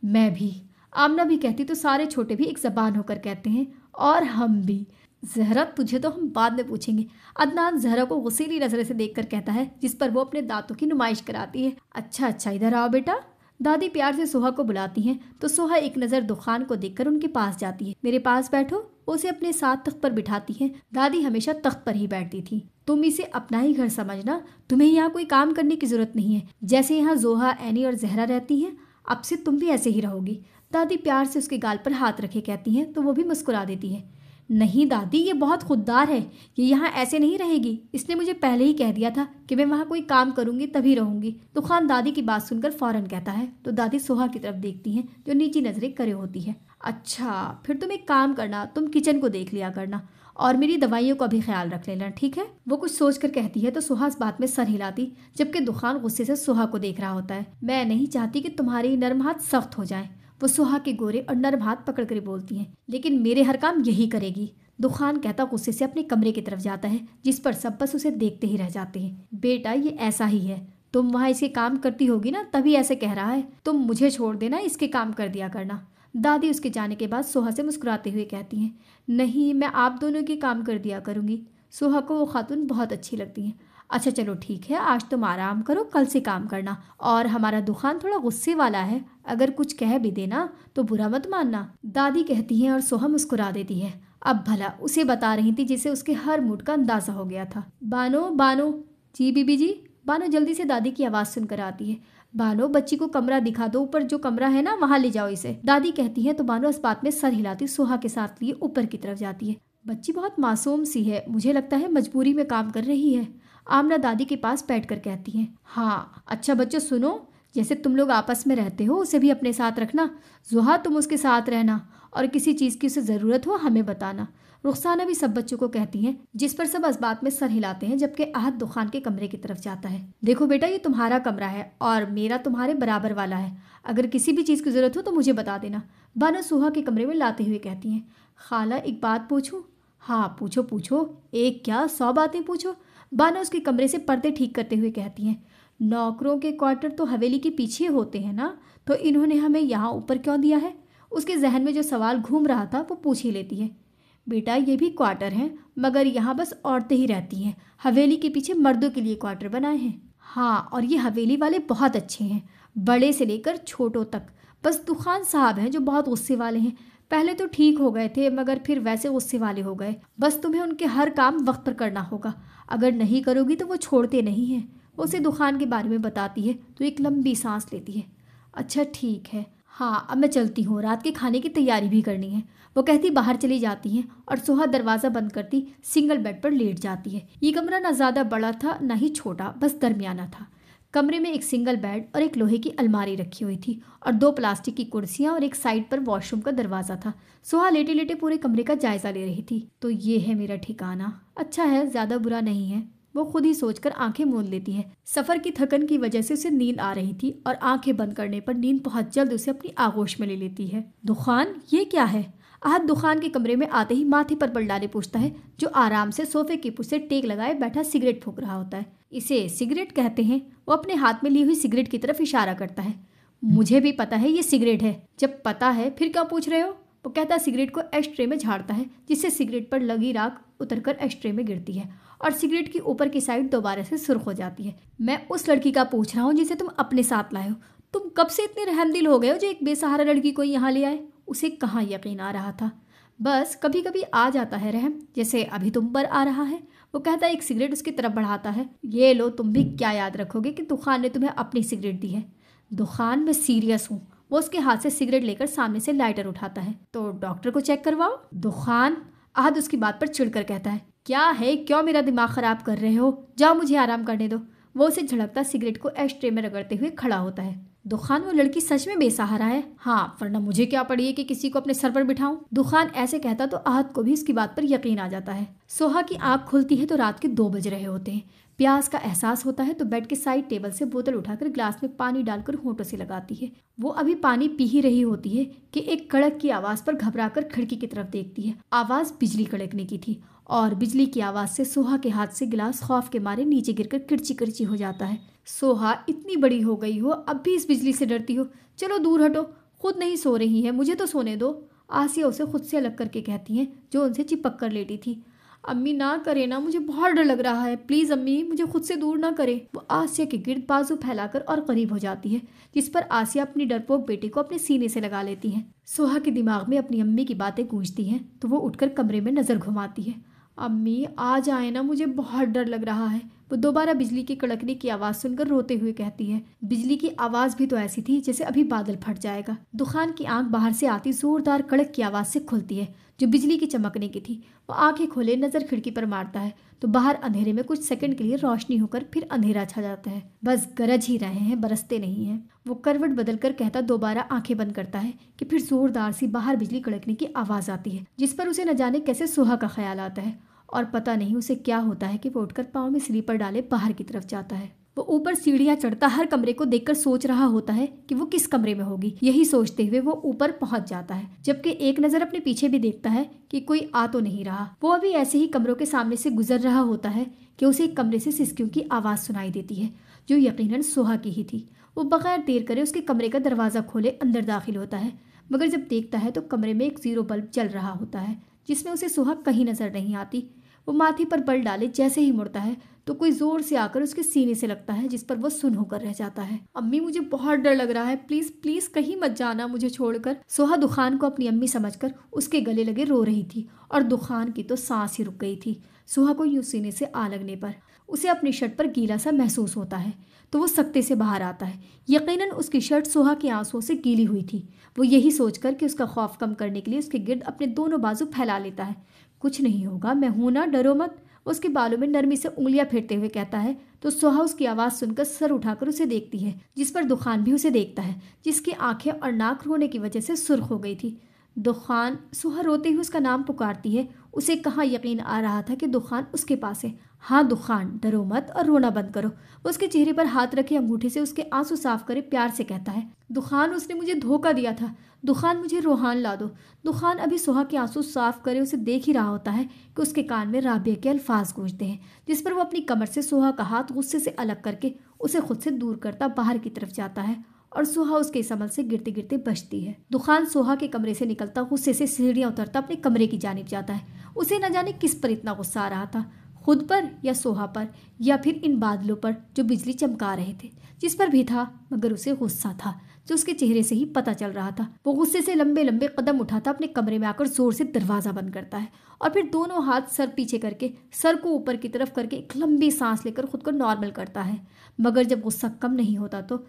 मैं भी, आमना भी कहती तो सारे छोटे भी एक जबान होकर कहते हैं, और हम भी। जहरा, तुझे तो हम बाद में पूछेंगे। अदनान जहरा को गुस्सैली नजर से देखकर कहता है, जिस पर वो अपने दांतों की नुमाइश कराती है। अच्छा अच्छा, इधर आओ बेटा। दादी प्यार से सोहा को बुलाती हैं तो सोहा एक नज़र दुखान को देखकर उनके पास जाती है। मेरे पास बैठो। उसे अपने साथ तख्त पर बिठाती हैं। दादी हमेशा तख्त पर ही बैठती थी। तुम इसे अपना ही घर समझना, तुम्हें यहाँ कोई काम करने की जरूरत नहीं है। जैसे यहाँ जोहा, एनी और जहरा रहती हैं, अब से तुम भी ऐसे ही रहोगी। दादी प्यार से उसके गाल पर हाथ रखे कहती हैं तो वो भी मुस्कुरा देती है। नहीं दादी, ये बहुत खुददार है, ये यहाँ ऐसे नहीं रहेगी। इसने मुझे पहले ही कह दिया था कि मैं वहाँ कोई काम करूंगी तभी रहूंगी। दुखान दादी की बात सुनकर फौरन कहता है तो दादी सोहा की तरफ देखती हैं जो नीची नजरें करे होती है। अच्छा, फिर तुम एक काम करना, तुम किचन को देख लिया करना और मेरी दवाइयों का भी ख्याल रख लेना, ठीक है? वो कुछ सोच कर कहती है तो सोहा इस बात में सर हिलाती, जबकि दुखान गुस्से से सोहा को देख रहा होता है। मैं नहीं चाहती कि तुम्हारे नर्म हाथ सख्त हो जाएं। वो सोहा के गोरे और नर्म हाथ पकड़ कर बोलती हैं, लेकिन मेरे हर काम यही करेगी। दुखान कहता गुस्से से अपने कमरे की तरफ जाता है, जिस पर सब बस उसे देखते ही रह जाते हैं। बेटा, ये ऐसा ही है, तुम वहाँ इसके काम करती होगी ना, तभी ऐसे कह रहा है। तुम मुझे छोड़ देना, इसके काम कर दिया करना। दादी उसके जाने के बाद सोहा से मुस्कुराते हुए कहती हैं, नहीं, मैं आप दोनों के काम कर दिया करूँगी। सोहा को वो खातून बहुत अच्छी लगती हैं। अच्छा चलो ठीक है, आज तुम आराम करो, कल से काम करना। और हमारा दुखान थोड़ा गुस्से वाला है, अगर कुछ कह भी देना तो बुरा मत मानना। दादी कहती हैं और सोहा मुस्कुरा देती है। अब भला उसे बता रही थी जिसे उसके हर मूड का अंदाजा हो गया था। बानो, बानो। जी बीबी जी। बानो जल्दी से दादी की आवाज़ सुनकर आती है। बानो, बच्ची को कमरा दिखा दो, ऊपर जो कमरा है ना, वहाँ ले जाओ इसे। दादी कहती है तो बानो इस बात में सर हिलाती सोहा के साथ लिए ऊपर की तरफ जाती है। बच्ची बहुत मासूम सी है, मुझे लगता है मजबूरी में काम कर रही है। आमना दादी के पास बैठकर कहती हैं। हाँ, अच्छा बच्चों सुनो, जैसे तुम लोग आपस में रहते हो उसे भी अपने साथ रखना। जोहा, तुम उसके साथ रहना और किसी चीज़ की उसे ज़रूरत हो हमें बताना। रुखसाना भी सब बच्चों को कहती हैं, जिस पर सब इस बात में सर हिलाते हैं, जबकि आहद दुखान के कमरे की तरफ जाता है। देखो बेटा, ये तुम्हारा कमरा है और मेरा तुम्हारे बराबर वाला है, अगर किसी भी चीज़ की ज़रूरत हो तो मुझे बता देना। बानो सोहा के कमरे में लाते हुए कहती हैं। खाला, एक बात पूछूं? हाँ पूछो पूछो, एक क्या 100 बातें पूछो। बानो उसके कमरे से पर्दे ठीक करते हुए कहती हैं। नौकरों के क्वार्टर तो हवेली के पीछे होते हैं ना, तो इन्होंने हमें यहाँ ऊपर क्यों दिया है? उसके जहन में जो सवाल घूम रहा था वो पूछ ही लेती है। बेटा, ये भी क्वार्टर हैं, मगर यहाँ बस औरतें ही रहती हैं, हवेली के पीछे मर्दों के लिए क्वार्टर बनाए हैं। हाँ, और ये हवेली वाले बहुत अच्छे हैं, बड़े से लेकर छोटों तक। बस दुखान साहब हैं जो बहुत गुस्से वाले हैं, पहले तो ठीक हो गए थे मगर फिर वैसे गुस्से वाले हो गए। बस तुम्हें उनके हर काम वक्त पर करना होगा, अगर नहीं करोगी तो वो छोड़ते नहीं हैं। वो उसे दुकान के बारे में बताती है तो एक लंबी सांस लेती है। अच्छा ठीक है, हाँ अब मैं चलती हूँ, रात के खाने की तैयारी भी करनी है। वो कहती बाहर चली जाती हैं और सोहा दरवाज़ा बंद करती सिंगल बेड पर लेट जाती है। ये कमरा ना ज़्यादा बड़ा था ना ही छोटा, बस दरमियाना था। कमरे में एक सिंगल बेड और एक लोहे की अलमारी रखी हुई थी और 2 प्लास्टिक की कुर्सियां और एक साइड पर वॉशरूम का दरवाज़ा था। सोहा लेटे लेटे पूरे कमरे का जायजा ले रही थी। तो ये है मेरा ठिकाना, अच्छा है, ज़्यादा बुरा नहीं है, वो खुद ही सोचकर आंखें मूंद लेती है। सफ़र की थकन की वजह से उसे नींद आ रही थी और आंखें बंद करने पर नींद बहुत जल्द उसे अपनी आगोश में ले लेती है। दुखान, ये क्या है? आहत दुखान के कमरे में आते ही माथे पर बल डाले पूछता है, जो आराम से सोफे की पुश से टेक लगाए बैठा सिगरेट फूंक रहा होता है। इसे सिगरेट कहते हैं। वो अपने हाथ में ली हुई सिगरेट की तरफ इशारा करता है। मुझे भी पता है ये सिगरेट है। जब पता है फिर क्या पूछ रहे हो? वो कहता सिगरेट को एस्ट्रे में झाड़ता है, जिससे सिगरेट पर लगी राख उतरकर एस्ट्रे में गिरती है और सिगरेट की ऊपर की साइड दोबारा से सुर्ख हो जाती है। मैं उस लड़की का पूछ रहा हूँ जिसे तुम अपने साथ लाए हो। तुम कब से इतने रहमदिल हो गए हो जो एक बेसहारा लड़की को यहाँ ले आए? उसे कहाँ यकीन आ रहा था। बस कभी कभी आ जाता है रहम, जैसे अभी तुम पर आ रहा है। वो कहता है एक सिगरेट उसकी तरफ बढ़ाता है। ये लो, तुम भी क्या याद रखोगे कि दुखान ने तुम्हें अपनी सिगरेट दी है। दुखान, मैं सीरियस हूँ। वो उसके हाथ से सिगरेट लेकर सामने से लाइटर उठाता है। तो डॉक्टर को चेक करवाओ। दुखान आहद उसकी बात पर चिढ़कर कहता है, क्या है, क्यों मेरा दिमाग खराब कर रहे हो? जाओ मुझे आराम करने दो। वो उसे झड़कता सिगरेट को एस्ट्रे में रगड़ते हुए खड़ा होता है। दुखान, वो लड़की सच में बेसहारा है? हाँ, वरना मुझे क्या पड़ी है कि किसी को अपने सर पर बिठाऊं। दुखान ऐसे कहता तो आहद को भी इसकी बात पर यकीन आ जाता है। सोहा की आंख खुलती है तो रात के 2 बज रहे होते हैं। प्यास का एहसास होता है तो बेड के साइड टेबल से बोतल उठाकर ग्लास में पानी डालकर होंठों से लगाती है। वो अभी पानी पी ही रही होती है कि एक कड़क की आवाज पर घबराकर खिड़की की तरफ देखती है। आवाज बिजली कड़कने की थी और बिजली की आवाज से सोहा के हाथ से गिलास खौफ के मारे नीचे गिरकर किरची किरची हो जाता है। सोहा, इतनी बड़ी हो गई हो, अब भी इस बिजली से डरती हो? चलो दूर हटो, खुद नहीं सो रही है, मुझे तो सोने दो। आसिया उसे खुद से अलग करके कहती हैं, जो उनसे चिपक कर लेटी थी। अम्मी ना करे ना, मुझे बहुत डर लग रहा है, प्लीज़ अम्मी मुझे खुद से दूर ना करे। वो आसिया के गिर्द बाजू फैलाकर और करीब हो जाती है, जिस पर आसिया अपनी डरपोक बेटी को अपने सीने से लगा लेती है। सोहा के दिमाग में अपनी अम्मी की बातें गूंजती हैं तो वो उठकर कमरे में नज़र घुमाती है। अम्मी आ जाए ना, मुझे बहुत डर लग रहा है। वो दोबारा बिजली की कड़कने की आवाज़ सुनकर रोते हुए कहती है। बिजली की आवाज़ भी तो ऐसी थी जैसे अभी बादल फट जाएगा। दुखान की आंख बाहर से आती जोरदार कड़क की आवाज़ से खुलती है, जो बिजली की चमकने की थी। वो आंखें खोले नज़र खिड़की पर मारता है तो बाहर अंधेरे में कुछ सेकंड के लिए रोशनी होकर फिर अंधेरा छा जाता है। बस गरज ही रहे हैं, बरसते नहीं हैं। वो करवट बदल कर कहता दोबारा आंखें बंद करता है कि फिर जोरदार सी बाहर बिजली कड़कने की आवाज़ आती है, जिस पर उसे न जाने कैसे सोहा का ख्याल आता है और पता नहीं उसे क्या होता है कि वो उठकर पाँव में स्लीपर डाले बाहर की तरफ जाता है। वो ऊपर सीढ़ियां चढ़ता हर कमरे को देखकर सोच रहा होता है कि वो किस कमरे में होगी। यही सोचते हुए वो ऊपर पहुंच जाता है, जबकि एक नज़र अपने पीछे भी देखता है कि कोई आ तो नहीं रहा। वो अभी ऐसे ही कमरों के सामने से गुजर रहा होता है कि उसे एक कमरे से सिसकियों की आवाज़ सुनाई देती है, जो यकीनन सोहा की ही थी। वो बगैर देर करे उसके कमरे का दरवाज़ा खोले अंदर दाखिल होता है, मगर जब देखता है तो कमरे में एक 0 बल्ब जल रहा होता है, जिसमें उसे सोहा कहीं नज़र नहीं आती। वो माथे पर बल डाले जैसे ही मुड़ता है तो कोई जोर से आकर उसके सीने से लगता है, जिस पर वो सुन होकर रह जाता है। अम्मी मुझे बहुत डर लग रहा है, प्लीज प्लीज कहीं मत जाना मुझे छोड़कर। सोहा दुखान को अपनी अम्मी समझकर उसके गले लगे रो रही थी और दुखान की तो सांस ही रुक गई थी। सोहा को यूं सीने से आ लगने पर उसे अपनी शर्ट पर गीला सा महसूस होता है तो वो सख्ते से बाहर आता है। यकीनन उसकी शर्ट सोहा के आंसुओं से गीली हुई थी। वो यही सोचकर कि उसका खौफ कम करने के लिए उसके गिर्द अपने दोनों बाजू फैला लेता है। कुछ नहीं होगा, मैं हूं ना, डरो मत। उसके बालों में नरमी से उंगलियां फेरते हुए कहता है तो सोहा उसकी आवाज़ सुनकर सर उठाकर उसे देखती है, जिस पर दुखान भी उसे देखता है, जिसकी आंखें और नाक रोने की वजह से सुर्ख हो गई थी। दुखान, सोहा रोते हुए उसका नाम पुकारती है। उसे कहाँ यकीन आ रहा था कि दुखान उसके पास है। हाँ दुखान, डरो मत और रोना बंद करो। उसके चेहरे पर हाथ रखे अंगूठे से उसके आंसू साफ करे प्यार से कहता है, दुखान उसने मुझे धोखा दिया था, दुखान मुझे रूहान ला दो। दुखान अभी सोहा के आंसू साफ करे उसे देख ही रहा होता है कि उसके कान में राबिया के अल्फाज गूंजते हैं, जिस पर वो अपनी कमर से सोहा का हाथ गुस्से से अलग करके उसे खुद से दूर करता बाहर की तरफ जाता है और सोहा उसके इस अमल से गिरते गिरते बचती है। दुखान सोहा के कमरे से निकलता गुस्से से सीढ़ियां उतरता अपने कमरे की जानिब जाता है। उसे न जाने किस पर इतना गुस्सा आ रहा था। खुद पर या सोहा पर या फिर इन बादलों पर जो बिजली चमका रहे थे। जिस पर भी था, मगर उसे गुस्सा था जो उसके चेहरे से ही पता चल रहा था। वो गुस्से से लंबे लंबे कदम उठाता अपने कमरे में आकर जोर से दरवाजा बंद करता है और फिर दोनों हाथ सर पीछे करके सर को ऊपर की तरफ करके एक लंबी सांस लेकर खुद को नॉर्मल करता है। मगर जब गुस्सा कम नहीं होता तो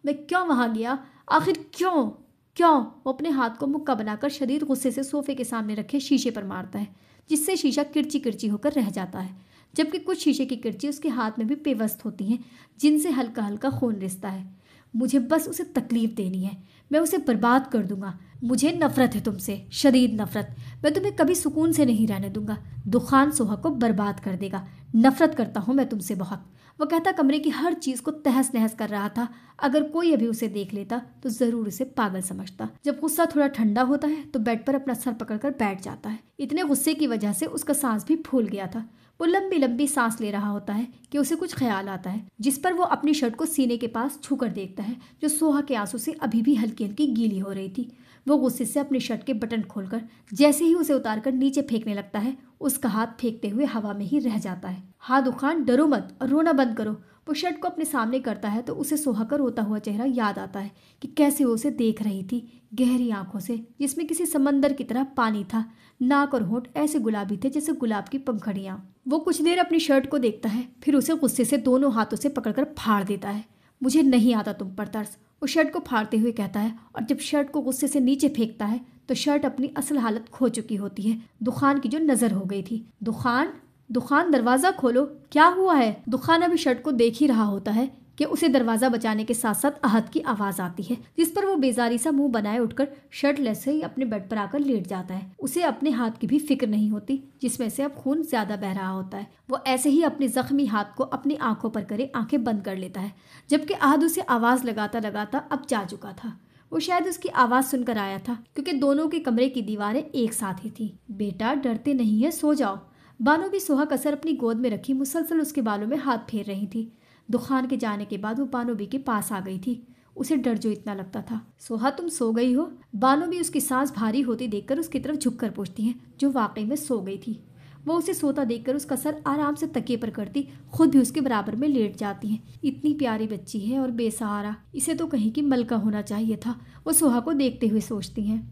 मैं क्यों वहां गया, आखिर क्यों क्यों वो अपने हाथ को मुक्का बनाकर शदीद गुस्से से सोफे के सामने रखे शीशे पर मारता है, जिससे शीशा किरची किरची होकर रह जाता है। जबकि कुछ शीशे की किरची उसके हाथ में भी पेवस्त होती हैं, जिनसे हल्का हल्का खून रिसता है। मुझे बस उसे तकलीफ देनी है, मैं उसे बर्बाद कर दूंगा। मुझे नफरत है तुमसे, शदीद नफरत। मैं तुम्हें कभी सुकून से नहीं रहने दूंगा। दुखान सोहा को बर्बाद कर देगा। नफरत करता हूँ मैं तुमसे बहुत। वो कहता कमरे की हर चीज को तहस नहस कर रहा था। अगर कोई अभी उसे देख लेता तो जरूर उसे पागल समझता। जब गुस्सा थोड़ा ठंडा होता है तो बेड पर अपना सर पकड़कर बैठ जाता है। इतने गुस्से की वजह से उसका सांस भी फूल गया था। वो लंबी लंबी सांस ले रहा होता है कि उसे कुछ ख्याल आता है, जिस पर वो अपनी शर्ट को सीने के पास छूकर देखता है, जो सोहा के आंसू से अभी भी हल्की हल्की गीली हो रही थी। वो गुस्से से अपनी शर्ट के बटन खोलकर जैसे ही उसे उतारकर नीचे फेंकने लगता है, उसका हाथ फेंकते हुए हवा में ही रह जाता है। हाँ दुखान, डरो मत और रोना बंद करो। वो शर्ट को अपने सामने करता है तो उसे सोहा का रोता हुआ चेहरा याद आता है कि कैसे वो उसे देख रही थी, गहरी आंखों से जिसमें किसी समंदर की तरह पानी था। नाक और होंठ ऐसे गुलाबी थे जैसे गुलाब की पंखड़ियां। वो कुछ देर अपनी शर्ट को देखता है, फिर उसे गुस्से से दोनों हाथों से पकड़कर फाड़ देता है। मुझे नहीं आता तुम पर तरस, वो शर्ट को फाड़ते हुए कहता है। और जब शर्ट को गुस्से से नीचे फेंकता है तो शर्ट अपनी असल हालत खो चुकी होती है। दुखान की जो नजर हो गई थी। दुखान, दुखान दरवाजा खोलो, क्या हुआ है? दुखान अभी शर्ट को देख ही रहा होता है कि उसे दरवाजा बचाने के साथ साथ आहत की आवाज आती है, जिस पर वो बेजारी सा मुंह बनाए उठकर शर्टलेस से ही अपने बेड पर आकर लेट जाता है। उसे अपने हाथ की भी फिक्र नहीं होती, जिसमें से अब खून ज्यादा बह रहा होता है। वो ऐसे ही अपने जख्मी हाथ को अपनी आंखों पर करे आंखें बंद कर लेता है, जबकि आहद उसे आवाज लगाता लगाता अब जा चुका था। वो शायद उसकी आवाज सुनकर आया था, क्योंकि दोनों के कमरे की दीवारें एक साथ ही थी। बेटा डरते नहीं है, सो जाओ। बानो भी सोहा कसर अपनी गोद में रखी मुसलसल उसके बालों में हाथ फेर रही थी। दुखान के जाने के बाद वो बानोबी के पास आ गई थी। उसे डर जो इतना लगता था। सोहा तुम सो गई हो? बानोबी उसकी सांस भारी होती देखकर उसकी तरफ झुककर पूछती है, जो वाकई में सो गई थी। वो उसे सोता देखकर उसका सर आराम से तकिए पर करती खुद भी उसके बराबर में लेट जाती है। इतनी प्यारी बच्ची है और बेसहारा, इसे तो कहीं की मलका होना चाहिए था, वो सोहा को देखते हुए सोचती हैं।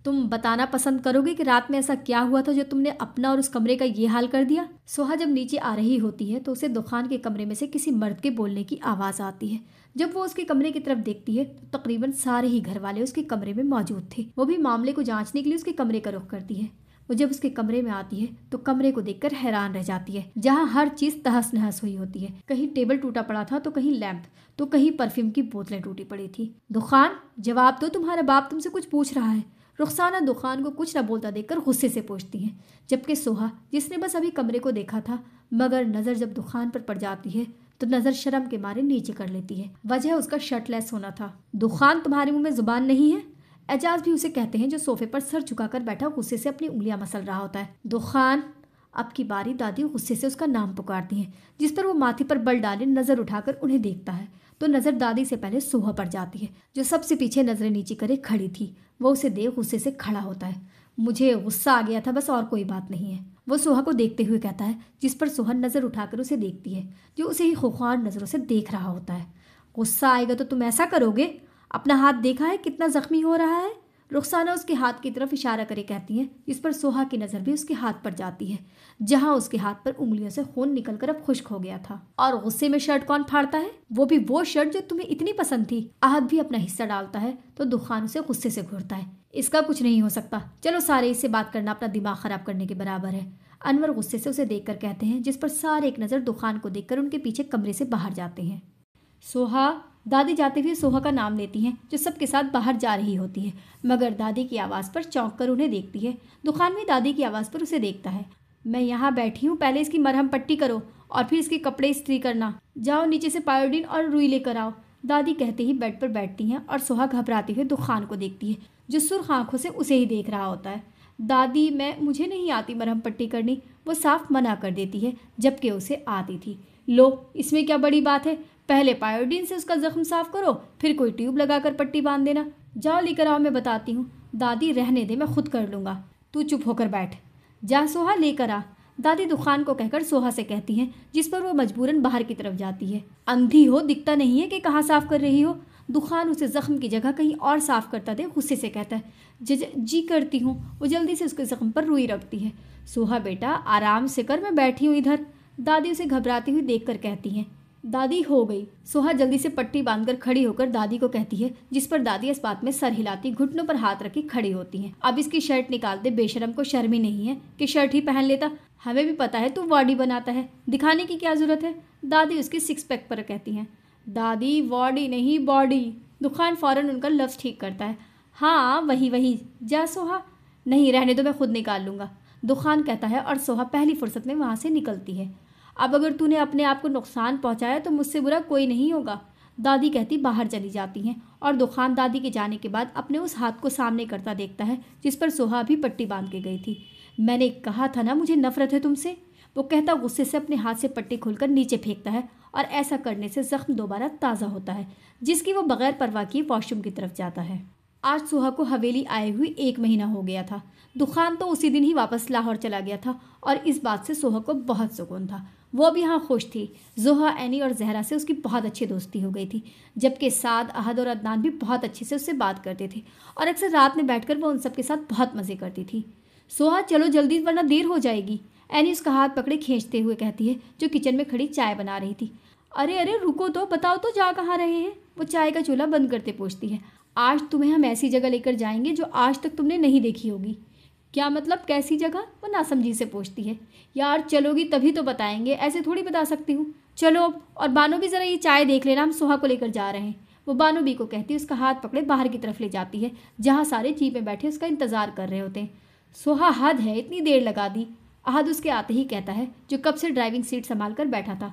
तुम बताना पसंद करोगे कि रात में ऐसा क्या हुआ था जो तुमने अपना और उस कमरे का ये हाल कर दिया? सोहा जब नीचे आ रही होती है तो उसे दुखान के कमरे में से किसी मर्द के बोलने की आवाज आती है। जब वो उसके कमरे की तरफ देखती है तो तकरीबन सारे ही घर वाले उसके कमरे में मौजूद थे। वो भी मामले को जांचने के लिए उसके कमरे का रुख करती है। वो जब उसके कमरे में आती है तो कमरे को देखकर हैरान रह जाती है, जहाँ हर चीज तहस नहस हुई होती है। कहीं टेबल टूटा पड़ा था तो कहीं लैंप, तो कहीं परफ्यूम की बोतलें टूटी पड़ी थी। दुखान, जवाब दो, तुम्हारा बाप तुमसे कुछ पूछ रहा है। रुखसाना दुखान को कुछ न बोलता देखकर गुस्से से पूछती है, जबकि सोहा, जिसने बस अभी कमरे को देखा था, मगर नजर जब दुखान पर पड़ जाती है तो नजर शर्म के मारे नीचे कर लेती है। वजह उसका शर्टलेस होना था। दुखान, तुम्हारे मुंह में जुबान नहीं है? एजाज भी उसे कहते हैं, जो सोफे पर सर झुकाकर बैठा गुस्से से अपनी उंगलियां मसल रहा होता है। दुखान। अब की बारी दादी गुस्से से उसका नाम पुकारती हैं, जिस पर वो माथे पर बल डाले नजर उठाकर उन्हें देखता है तो नजर दादी से पहले सोहा पर जाती है, जो सबसे पीछे नजरें नीचे करे खड़ी थी। वो उसे देख गुस्से से खड़ा होता है। मुझे गुस्सा आ गया था बस, और कोई बात नहीं है, वो सोहा को देखते हुए कहता है, जिस पर सोहा नजर उठाकर उसे देखती है, जो उसे ही खुखार नजरों से देख रहा होता है। गुस्सा आएगा तो तुम ऐसा करोगे? अपना हाथ देखा है कितना जख्मी हो रहा है? रुखसाना उसके हाथ की तरफ इशारा करे कहती है, जिस पर सोहा की नजर भी उसके हाथ पर जाती है, जहां उसके हाथ पर उंगलियों से खून निकलकर अब खुश्क हो गया था। और गुस्से में शर्ट कौन फाड़ता है? वो भी वो शर्ट जो तुम्हें इतनी पसंद थी। आहद भी अपना हिस्सा डालता है तो दुखान उसे गुस्से से घूरता है। इसका कुछ नहीं हो सकता, चलो सारे, इससे बात करना अपना दिमाग खराब करने के बराबर है। अनवर गुस्से से उसे देखकर कहते हैं, जिस पर सारे एक नजर दुखान को देखकर उनके पीछे कमरे से बाहर जाते हैं। सोहा, दादी जाते हुए सोहा का नाम लेती हैं, जो सबके साथ बाहर जा रही होती है, मगर दादी की आवाज़ पर चौंक कर उन्हें देखती है। दुखान भी दादी की आवाज़ पर उसे देखता है। मैं यहाँ बैठी हूँ, पहले इसकी मरहम पट्टी करो और फिर इसके कपड़े इस्त्री करना। जाओ नीचे से पायोडीन और रुई लेकर आओ। दादी कहते ही बेड पर बैठती हैं और सोहा घबराते हुए दुखान को देखती है, जो सुर्ख आंखों से उसे ही देख रहा होता है। दादी, मुझे नहीं आती मरहम पट्टी करनी, वो साफ मना कर देती है, जबकि उसे आती थी। लो, इसमें क्या बड़ी बात है, पहले पायोडीन से उसका जख्म साफ करो, फिर कोई ट्यूब लगाकर पट्टी बांध देना। जाओ लेकर आओ, मैं बताती हूँ। दादी, रहने दे, मैं खुद कर लूँगा। तू चुप होकर बैठ। जा सोहा, लेकर आ। दादी दुखान को कहकर सोहा से कहती हैं, जिस पर वो मजबूरन बाहर की तरफ जाती है। अंधी हो, दिखता नहीं है कि कहाँ साफ कर रही हो। दुखान उसे जख्म की जगह कहीं और साफ करता दे गुस्से से कहता है, जी करती हूँ। वो जल्दी से उसके जख्म पर रुई रखती है। सोहा बेटा आराम से कर, मैं बैठी हूँ इधर। दादी उसे घबराती हुई देखकर कहती हैं। दादी हो गई। सोहा जल्दी से पट्टी बांधकर खड़ी होकर दादी को कहती है, जिस पर दादी इस बात में सर हिलाती घुटनों पर हाथ रखी खड़ी होती हैं। अब इसकी शर्ट निकाल दे, बेशरम को शर्म ही नहीं है कि शर्ट ही पहन लेता। हमें भी पता है तू बॉडी बनाता है, दिखाने की क्या जरूरत है। दादी उसके सिक्स पैक पर कहती हैं। दादी बॉडी नहीं बॉडी। दुखान फौरन उनका लफ्ज़ ठीक करता है। हाँ वही जा सोहा। नहीं रहने दो, मैं खुद निकाल लूँगा, दुखान कहता है और सोहा पहली फुर्सत में वहाँ से निकलती है। अब अगर तूने अपने आप को नुकसान पहुँचाया तो मुझसे बुरा कोई नहीं होगा, दादी कहती बाहर चली जाती हैं। और दुखान दादी के जाने के बाद अपने उस हाथ को सामने करता देखता है जिस पर सोहा अभी पट्टी बांध के गई थी। मैंने कहा था ना मुझे नफरत है तुमसे, वो कहता गुस्से से अपने हाथ से पट्टी खोलकर नीचे फेंकता है और ऐसा करने से जख्म दोबारा ताज़ा होता है, जिसकी वो बगैर परवाह किए वॉशरूम की तरफ जाता है। आज सोहा को हवेली आए हुए 1 महीना हो गया था। दुखान तो उसी दिन ही वापस लाहौर चला गया था और इस बात से सोहा को बहुत सुकून था। वो भी यहाँ खुश थी। जोहा, एनी और जहरा से उसकी बहुत अच्छी दोस्ती हो गई थी, जबकि साद, अहद और अदनान भी बहुत अच्छे से उससे बात करते थे और अक्सर रात में बैठकर वो उन सब के साथ बहुत मज़े करती थी। सोहा चलो जल्दी वरना देर हो जाएगी, एनी उसका हाथ पकड़े खींचते हुए कहती है, जो किचन में खड़ी चाय बना रही थी। अरे रुको तो, बताओ तो जा कहाँ रहे हैं, वो चाय का चूल्हा बंद करते पूछती है। आज तुम्हें हम ऐसी जगह लेकर जाएंगे जो आज तक तुमने नहीं देखी होगी। क्या मतलब, कैसी जगह, वो नासमझी से पूछती है। यार चलोगी तभी तो बताएंगे, ऐसे थोड़ी बता सकती हूँ। चलो अब, और बानो भी ज़रा ये चाय देख लेना, हम सोहा को लेकर जा रहे हैं। वो बानो बी को कहती है, उसका हाथ पकड़े बाहर की तरफ ले जाती है जहाँ सारे जीप में बैठे उसका इंतज़ार कर रहे होते हैं। सोहा हद है, इतनी देर लगा दी, अहद उसके आते ही कहता है, जो कब से ड्राइविंग सीट संभाल कर बैठा था।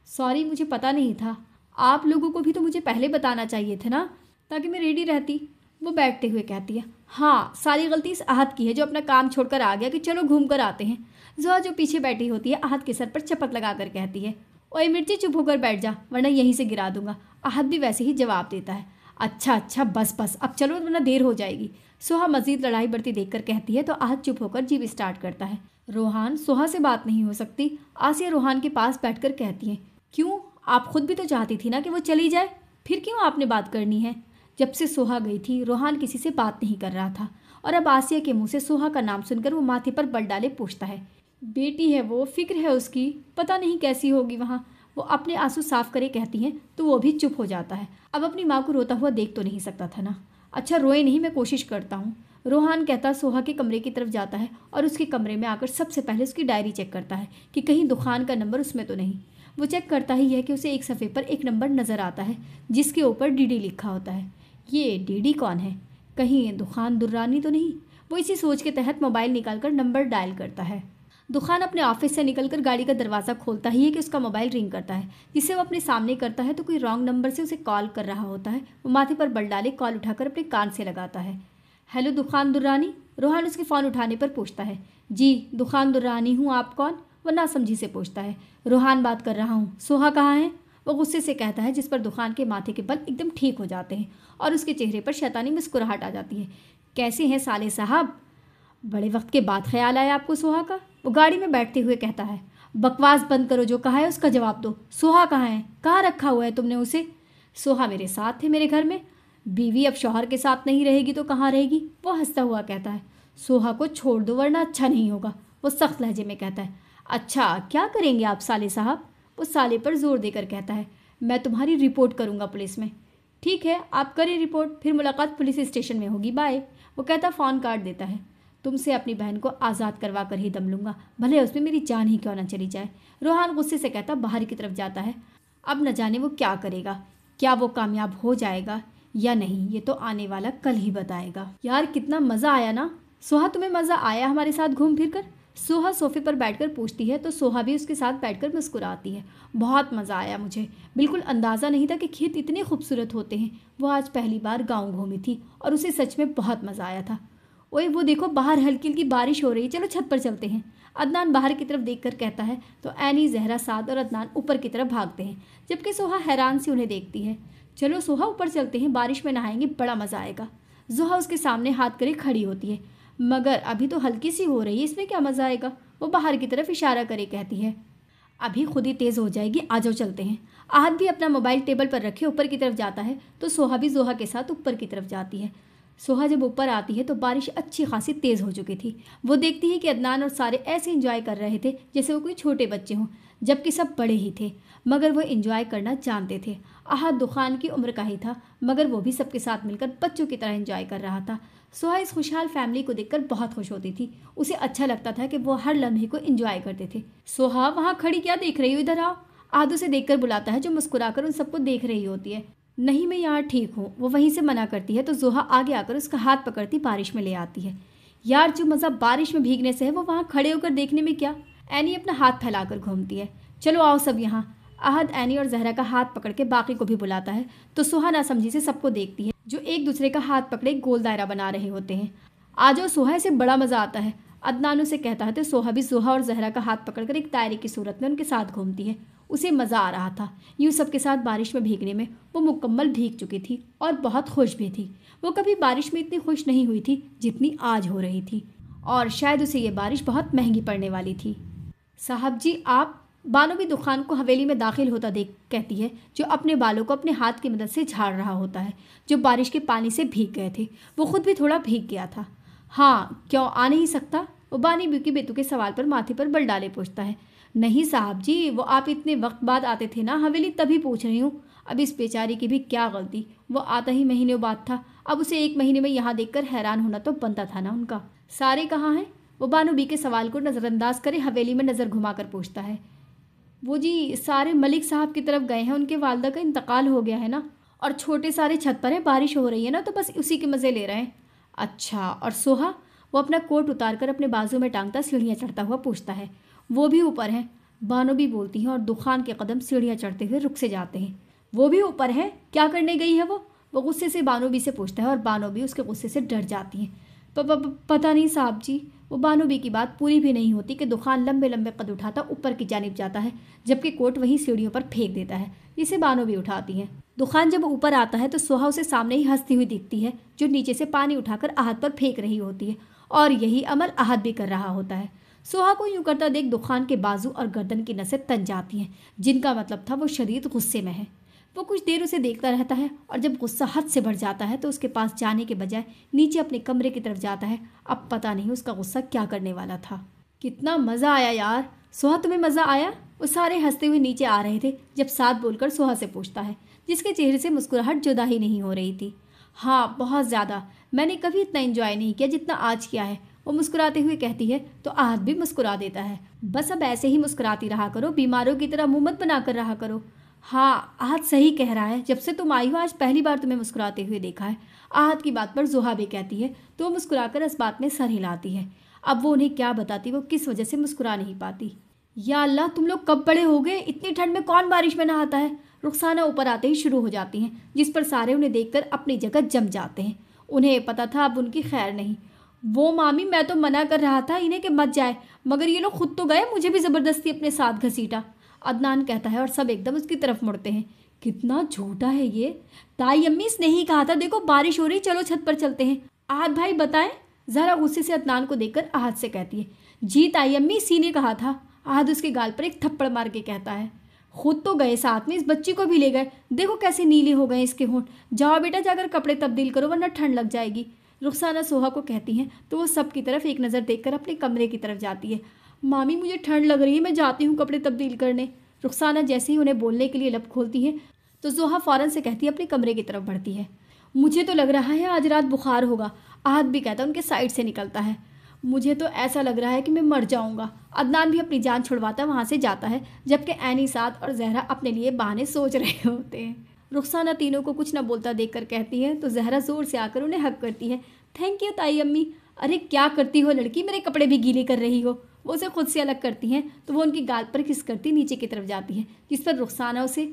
सॉरी मुझे पता नहीं था, आप लोगों को भी तो मुझे पहले बताना चाहिए थे ना, ताकि मैं रेडी रहती। वो बैठते हुए कहती है, हाँ सारी गलती इस अहद की है जो अपना काम छोड़कर आ गया कि चलो घूम कर आते हैं। जोहा जो पीछे बैठी होती है अहद के सर पर चपत लगा कर कहती है, ओए मिर्ची चुप होकर बैठ जा वरना यहीं से गिरा दूंगा। अहद भी वैसे ही जवाब देता है, अच्छा बस अब चलो वरना देर हो जाएगी। सोहा मजीद लड़ाई बढ़ती देखकर कहती है तो अहद चुप होकर जीप स्टार्ट करता है। रोहान, सोहा से बात नहीं हो सकती। आसिया रोहान के पास बैठकर कहती हैं, क्यों, आप खुद भी तो चाहती थी ना कि वो चली जाए, फिर क्यों आपने बात करनी है। जब से सोहा गई थी रोहान किसी से बात नहीं कर रहा था और अब आसिया के मुंह से सोहा का नाम सुनकर वो माथे पर बल डाले पूछता है, बेटी है वो, फिक्र है उसकी, पता नहीं कैसी होगी वहाँ। वो अपने आंसू साफ करे कहती हैं तो वो भी चुप हो जाता है। अब अपनी माँ को रोता हुआ देख तो नहीं सकता था ना। अच्छा रोए नहीं, मैं कोशिश करता हूँ। रोहान कहता सोहा के कमरे की तरफ जाता है और उसके कमरे में आकर सबसे पहले उसकी डायरी चेक करता है कि कहीं दुखान का नंबर उसमें तो नहीं। वो चेक करता ही है कि उसे एक सफ़े पर एक नंबर नज़र आता है जिसके ऊपर डीडी लिखा होता है। ये डीडी कौन है, कहीं दुखान दुर्रानी तो नहीं। वो इसी सोच के तहत मोबाइल निकालकर नंबर डायल करता है। दुखान अपने ऑफिस से निकलकर गाड़ी का दरवाज़ा खोलता ही है कि उसका मोबाइल रिंग करता है, जिसे वो अपने सामने करता है तो कोई रॉन्ग नंबर से उसे कॉल कर रहा होता है। वो माथे पर बल डाले कॉल उठाकर अपने कान से लगाता है। हेलो दुखान दुर्रानी, रोहान उसके फ़ोन उठाने पर पूछता है। जी दुखान दुर्रानी हूँ, आप कौन, वो नासमझी से पूछता है। रोहान बात कर रहा हूँ, सोहा कहाँ है, वो गुस्से से कहता है, जिस पर दुखान के माथे के बल एकदम ठीक हो जाते हैं और उसके चेहरे पर शैतानी मुस्कुराहट आ जाती है। कैसे हैं साले साहब, बड़े वक्त के बाद ख्याल आया आपको सोहा का, वो गाड़ी में बैठते हुए कहता है। बकवास बंद करो, जो कहा है उसका जवाब दो। सोहा कहाँ है, कहाँ रखा हुआ है तुमने उसे। सोहा मेरे साथ थे, मेरे घर में। बीवी अब शौहर के साथ नहीं रहेगी तो कहाँ रहेगी, वो हंसता हुआ कहता है। सोहा को छोड़ दो वरना अच्छा नहीं होगा, वो सख्त लहजे में कहता है। अच्छा क्या करेंगे आप साले साहब, वो साले पर जोर देकर कहता है। मैं तुम्हारी रिपोर्ट करूँगा पुलिस में। ठीक है आप करें रिपोर्ट, फिर मुलाकात पुलिस स्टेशन में होगी, बाय। वो कहता फ़ोन काट देता है। तुमसे अपनी बहन को आज़ाद करवा कर ही दम लूँगा, भले उसमें मेरी जान ही क्यों ना चली जाए। रोहान गुस्से से कहता बाहर की तरफ जाता है। अब न जाने वो क्या करेगा, क्या वो कामयाब हो जाएगा या नहीं, ये तो आने वाला कल ही बताएगा। यार कितना मज़ा आया ना सोहा, तुम्हें मज़ा आया हमारे साथ घूम फिर कर। सोहा सोफे पर बैठकर पूछती है तो सोहा भी उसके साथ बैठकर मुस्कुराती है। बहुत मज़ा आया मुझे, बिल्कुल अंदाज़ा नहीं था कि खेत इतने खूबसूरत होते हैं। वो आज पहली बार गाँव घूमी थी और उसे सच में बहुत मज़ा आया था। ओए वो देखो बाहर हल्की हल्की बारिश हो रही है, चलो छत पर चलते हैं। अदनान बाहर की तरफ देखकर कहता है तो एनी, जहरा, साद और अदनान ऊपर की तरफ भागते हैं, जबकि सोहा हैरान सी उन्हें देखती है। चलो सोहा ऊपर चलते हैं, बारिश में नहाएंगे, बड़ा मज़ा आएगा। जोहा उसके सामने हाथ करे खड़ी होती है। मगर अभी तो हल्की सी हो रही है, इसमें क्या मज़ा आएगा, वो बाहर की तरफ इशारा करे कहती है, अभी खुद ही तेज़ हो जाएगी, आ जाओ चलते हैं। आहत भी अपना मोबाइल टेबल पर रखे ऊपर की तरफ जाता है तो सोहा भी जोहा के साथ ऊपर की तरफ जाती है। सोहा जब ऊपर आती है तो बारिश अच्छी खासी तेज़ हो चुकी थी। वो देखती है कि अदनान और सारे ऐसे एंजॉय कर रहे थे जैसे वो कोई छोटे बच्चे हों, जबकि सब बड़े ही थे, मगर वो एंजॉय करना जानते थे। आहत दुखान की उम्र का ही था, मगर वो भी सबके साथ मिलकर बच्चों की तरह एंजॉय कर रहा था। सोहा इस खुशहाल फैमिली को देखकर बहुत खुश होती थी। उसे अच्छा लगता था कि वो हर लम्हे को एंजॉय करते थे। सोहा, वहाँ खड़ी क्या देख रही हो, इधर आओ। आहद उसे देखकर बुलाता है, जो मुस्कुराकर उन सबको देख रही होती है। नहीं, मैं यहाँ ठीक हूँ, वो वहीं से मना करती है तो जोहा आगे आकर उसका हाथ पकड़ती बारिश में ले आती है। यार, जो मज़ा बारिश में भीगने से है वो वहाँ खड़े होकर देखने में क्या। एनी अपना हाथ फैलाकर घूमती है। चलो आओ सब यहाँ। आहद एनी और जहरा का हाथ पकड़ के बाकी को भी बुलाता है तो सोहा नासमझी से सबको देखती है, जो एक दूसरे का हाथ पकड़े गोल दायरा बना रहे होते हैं। आ जाओ सोहा, इसे बड़ा मज़ा आता है, अदनान उसे कहता है तो सोहा भी जोहा और जहरा का हाथ पकड़कर एक दायरे की सूरत में उनके साथ घूमती है। उसे मज़ा आ रहा था। यूँ सबके साथ बारिश में भीगने में वो मुकम्मल भीग चुकी थी और बहुत खुश भी थी। वो कभी बारिश में इतनी खुश नहीं हुई थी जितनी आज हो रही थी, और शायद उसे ये बारिश बहुत महंगी पड़ने वाली थी। साहब जी, आप। बानो भी दुकान को हवेली में दाखिल होता देख कहती है, जो अपने बालों को अपने हाथ की मदद से झाड़ रहा होता है, जो बारिश के पानी से भीग गए थे। वो खुद भी थोड़ा भीग गया था। हाँ, क्यों आ नहीं सकता? वो बानी ब्यूकी बेतू के सवाल पर माथे पर बल डाले पूछता है। नहीं साहब जी, वो आप इतने वक्त बाद आते थे ना हवेली, तभी पूछ रही हूँ। अब इस बेचारी की भी क्या गलती, वो आता ही महीनों बाद था। अब उसे एक महीने में यहाँ देखकर हैरान होना तो बनता था ना उनका। सारे कहाँ हैं? वो बानो बी के सवाल को नज़रअंदाज करे हवेली में नज़र घुमाकर पूछता है। वो जी सारे मलिक साहब की तरफ गए हैं, उनके वालदा का इंतकाल हो गया है ना, और छोटे सारे छत पर हैं, बारिश हो रही है ना तो बस उसी के मज़े ले रहे हैं। अच्छा, और सोहा? वो अपना कोट उतारकर अपने बाजू में टांगता सीढ़ियाँ चढ़ता हुआ पूछता है। वो भी ऊपर हैं, बानो भी बोलती हैं, और दुखान के कदम सीढ़ियाँ चढ़ते हुए रुक से जाते हैं। वो भी ऊपर है? क्या करने गई है वो गुस्से से बानो बी से पूछता है, और बानो भी उसके गुस्से से डर जाती हैं। पता नहीं साहब जी। वो बानो बी की बात पूरी भी नहीं होती कि दुखान लंबे लंबे कद उठाता ऊपर की जानिब जाता है, जबकि कोट वहीं सीढ़ियों पर फेंक देता है, जिसे बानो भी उठाती हैं। दुखान जब ऊपर आता है तो सोहा उसे सामने ही हंसती हुई दिखती है, जो नीचे से पानी उठाकर आहत पर फेंक रही होती है, और यही अमल आहत भी कर रहा होता है। सोहा को यूं करता देख दुखान के बाजू और गर्दन की नसें तन जाती हैं, जिनका मतलब था वो शदीद गुस्से में है। वो कुछ देर उसे देखता रहता है, और जब गुस्सा हद से बढ़ जाता है तो उसके पास जाने के बजाय नीचे अपने कमरे की तरफ जाता है। अब पता नहीं उसका गुस्सा क्या करने वाला था। कितना मज़ा आया यार। सोहा, तुम्हें मज़ा आया? वो सारे हंसते हुए नीचे आ रहे थे जब साथ बोलकर सोहा से पूछता है, जिसके चेहरे से मुस्कुराहट जुदा ही नहीं हो रही थी। हाँ, बहुत ज़्यादा। मैंने कभी इतना एंजॉय नहीं किया जितना आज किया है, वो मुस्कुराते हुए कहती है तो आहत भी मुस्कुरा देता है। बस अब ऐसे ही मुस्कुराती रहा करो, बीमारों की तरह मुंह मत बनाकर रहा करो। हाँ, आहत सही कह रहा है, जब से तुम आई हो आज पहली बार तुम्हें मुस्कुराते हुए देखा है। आहत की बात पर जोहा भी कहती है तो वो मुस्कुराकर इस बात में सर हिलाती है। अब वो उन्हें क्या बताती वो किस वजह से मुस्कुरा नहीं पाती। या अल्लाह, तुम लोग कब बड़े हो गए? इतनी ठंड में कौन बारिश में नहाता है? रुखसाना ऊपर आते ही शुरू हो जाती हैं, जिस पर सारे उन्हें देखकर अपनी जगह जम जाते हैं। उन्हें पता था अब उनकी खैर नहीं। वो मामी, मैं तो मना कर रहा था इन्हें कि मत जाए, मगर ये लोग खुद तो गए, मुझे भी ज़बरदस्ती अपने साथ घसीटा, अदनान कहता है, और सब एकदम उसकी तरफ मुड़ते हैं। कितना झूठा है ये। ताई अम्मी, इसने ही कहा था, देखो बारिश हो रही, चलो छत पर चलते हैं। आहत भाई बताएं? जरा गुस्से से अदनान को देखकर आहत से कहती है। जी ताई अम्मी, इसी ने कहा था। आहत उसके गाल पर एक थप्पड़ मार के कहता है। खुद तो गए साथ में, इस बच्ची को भी ले गए, देखो कैसे नीले हो गए इसके होंठ। जाओ बेटा, जाकर कपड़े तब्दील करो वरना ठंड लग जाएगी। रुखसाना सोहा को कहती हैं तो वो सब की तरफ एक नज़र देखकर अपने कमरे की तरफ जाती है। मामी, मुझे ठंड लग रही है, मैं जाती हूँ कपड़े तब्दील करने। रुखसाना जैसे ही उन्हें बोलने के लिए लब खोलती है तो जोहा फ़ौरन से कहती है अपने कमरे की तरफ बढ़ती है। मुझे तो लग रहा है आज रात बुखार होगा, आहत भी कहता उनके साइड से निकलता है। मुझे तो ऐसा लग रहा है कि मैं मर जाऊंगा। अदनान भी अपनी जान छुड़वाता वहाँ से जाता है, जबकि एनी साथ और जहरा अपने लिए बहाने सोच रहे होते हैं। रुखसाना तीनों को कुछ न बोलता देखकर कहती है तो जहरा ज़ोर से आकर उन्हें हक करती है। थैंक यू ताई अम्मी। अरे क्या करती हो लड़की, मेरे कपड़े भी गीले कर रही हो। वो उसे खुद से अलग करती हैं तो वो उनकी गाल पर किस करती नीचे की तरफ जाती है, जिस पर रुखसाना उसे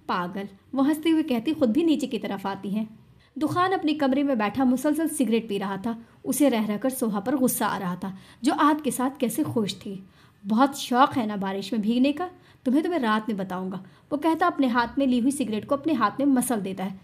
पागल, वो हंसते हुए कहती खुद भी नीचे की तरफ आती हैं। दुखान अपने कमरे में बैठा मुसलसल सिगरेट पी रहा था। उसे रह रहकर सोहा पर गुस्सा आ रहा था, जो आहत के साथ कैसे खुश थी। बहुत शौक है ना बारिश में भीगने का, तुम्हें रात में बताऊंगा, वो कहता अपने हाथ में ली हुई सिगरेट को अपने हाथ में मसल देता है।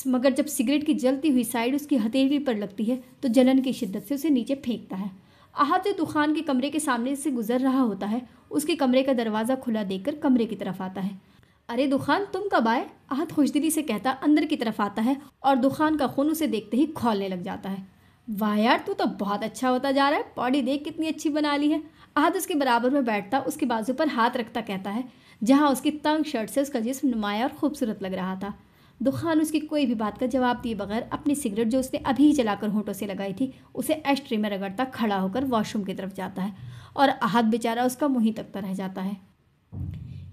मगर जब सिगरेट की जलती हुई साइड उसकी हथेली पर लगती है तो जलन की शिद्दत से उसे नीचे फेंकता है। आहत जो दुखान के कमरे के सामने से गुजर रहा होता है उसके कमरे का दरवाज़ा खुला देखकर कमरे की तरफ आता है। अरे दुखान, तुम कब आए? आहत खुशदिली से कहता अंदर की तरफ आता है और दुखान का खून उसे देखते ही खौलने लग जाता है। वाह यार, तू तो बहुत अच्छा होता जा रहा है, बॉडी देख कितनी अच्छी बना ली है। आहत उसके बराबर में बैठता उसके बाजू पर हाथ रखता कहता है, जहाँ उसकी तंग शर्ट से उसका जिस्म नुमाया और खूबसूरत लग रहा था। दुखान उसकी कोई भी बात का जवाब दिए बगैर अपनी सिगरेट जो उसने अभी ही जलाकर होठों से लगाई थी उसे एस्ट्रे में रगड़ता खड़ा होकर वॉशरूम की तरफ जाता है और आहत बेचारा उसका मुंह ही तकता रह जाता है।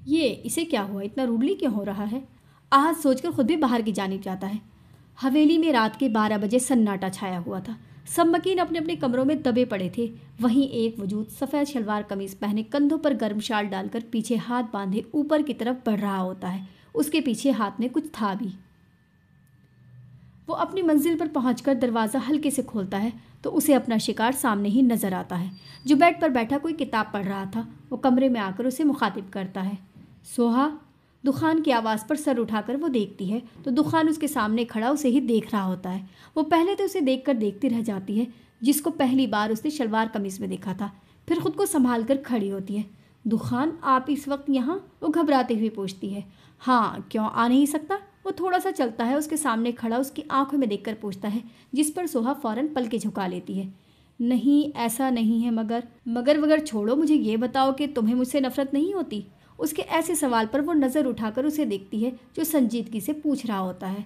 ये इसे क्या हुआ, इतना रूडली क्यों हो रहा है? आहत सोचकर खुद भी बाहर की जानिब जाता है। हवेली में रात के 12 बजे सन्नाटा छाया हुआ था। सब मकीन अपने अपने कमरों में दबे पड़े थे। वहीं एक वजूद सफ़ेद शलवार कमीज पहने कंधों पर गर्म शाल डालकर पीछे हाथ बांधे ऊपर की तरफ बढ़ रहा होता है। उसके पीछे हाथ में कुछ था भी। वो अपनी मंजिल पर पहुंचकर दरवाज़ा हल्के से खोलता है तो उसे अपना शिकार सामने ही नजर आता है, जो बेड पर बैठा कोई किताब पढ़ रहा था। वो कमरे में आकर उसे मुखातिब करता है। सोहा। दुखान की आवाज़ पर सर उठाकर वो देखती है तो दुखान उसके सामने खड़ा उसे ही देख रहा होता है। वो पहले तो उसे देखकर देखती रह जाती है, जिसको पहली बार उसने शलवार कमीज में देखा था। फिर खुद को संभाल कर खड़ी होती है। दुखान, आप इस वक्त यहाँ? वो घबराते हुए पूछती है। हाँ, क्यों आ नहीं सकता? वो थोड़ा सा चलता है, उसके सामने खड़ा उसकी आंखों में देखकर पूछता है, जिस पर सोहा फौरन पलके झुका लेती है। नहीं, ऐसा नहीं है, मगर वगर छोड़ो, मुझे ये बताओ कि तुम्हें मुझसे नफरत नहीं होती? उसके ऐसे सवाल पर वो नज़र उठाकर उसे देखती है, जो संजीदगी से पूछ रहा होता है।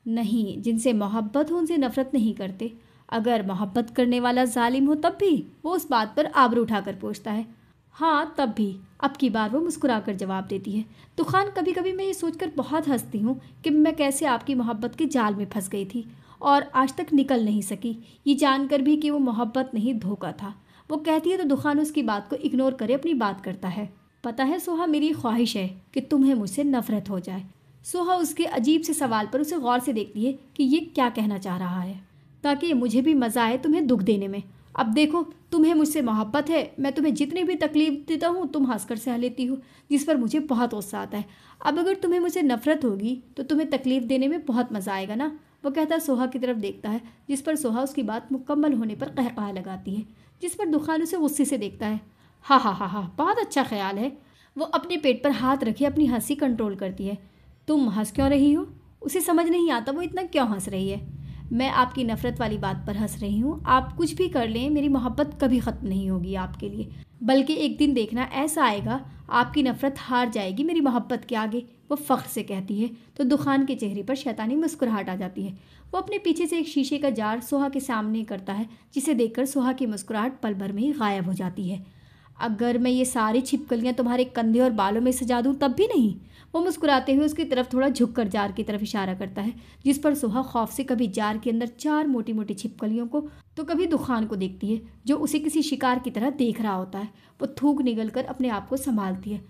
नहीं, जिनसे मोहब्बत हो उनसे नफरत नहीं करते। अगर मोहब्बत करने वाला जालिम हो तब भी? वो उस बात पर आबरू उठाकर पूछता है। हाँ, तब भी। अब की बार वो मुस्कुराकर जवाब देती है। दुखान, कभी कभी मैं ये सोचकर बहुत हंसती हूँ कि मैं कैसे आपकी मोहब्बत के जाल में फंस गई थी और आज तक निकल नहीं सकी, ये जानकर भी कि वो मोहब्बत नहीं धोखा था। वो कहती है तो दुखान उसकी बात को इग्नोर करे अपनी बात करता है। पता है सोहा, मेरी ख्वाहिश है कि तुम्हें मुझसे नफरत हो जाए। सोहा उसके अजीब से सवाल पर उसे गौर से देखती है कि ये क्या कहना चाह रहा है, ताकि मुझे भी मज़ा आए तुम्हें दुख देने में। अब देखो, तुम्हें मुझसे मोहब्बत है, मैं तुम्हें जितनी भी तकलीफ देता हूँ तुम हंसकर सह लेती हो, जिस पर मुझे बहुत गुस्सा आता है। अब अगर तुम्हें मुझसे नफरत होगी तो तुम्हें तकलीफ देने में बहुत मज़ा आएगा ना? वो कहता सोहा की तरफ देखता है, जिस पर सोहा उसकी बात मुकम्मल होने पर कहकहा लगाती है, जिस पर दुखान उसे गुस्से से देखता है। हाँ हाँ हाँ हाँ, बहुत अच्छा ख्याल है। वो अपने पेट पर हाथ रखे अपनी हंसी कंट्रोल करती है। तुम हंस क्यों रही हो? उसे समझ नहीं आता वो इतना क्यों हंस रही है। मैं आपकी नफ़रत वाली बात पर हंस रही हूँ। आप कुछ भी कर लें, मेरी मोहब्बत कभी ख़त्म नहीं होगी आपके लिए, बल्कि एक दिन देखना ऐसा आएगा आपकी नफ़रत हार जाएगी मेरी मोहब्बत के आगे, वो फ़ख्र से कहती है। तो दुखान के चेहरे पर शैतानी मुस्कुराहट आ जाती है। वो अपने पीछे से एक शीशे का जार सोहा के सामने करता है, जिसे देखकर सोहा की मुस्कुराहट पल भर में ही गायब हो जाती है। अगर मैं ये सारी छिपकलियाँ तुम्हारे कंधे और बालों में सजा दूँ तब भी नहीं? वो मुस्कुराते हुए उसकी तरफ थोड़ा झुककर जार की तरफ इशारा करता है, जिस पर सोहा खौफ से कभी जार के अंदर 4 मोटी मोटी छिपकलियों को तो कभी दुखान को देखती है, जो उसे किसी शिकार की तरह देख रहा होता है। वो थूक निगल कर अपने आप को संभालती है।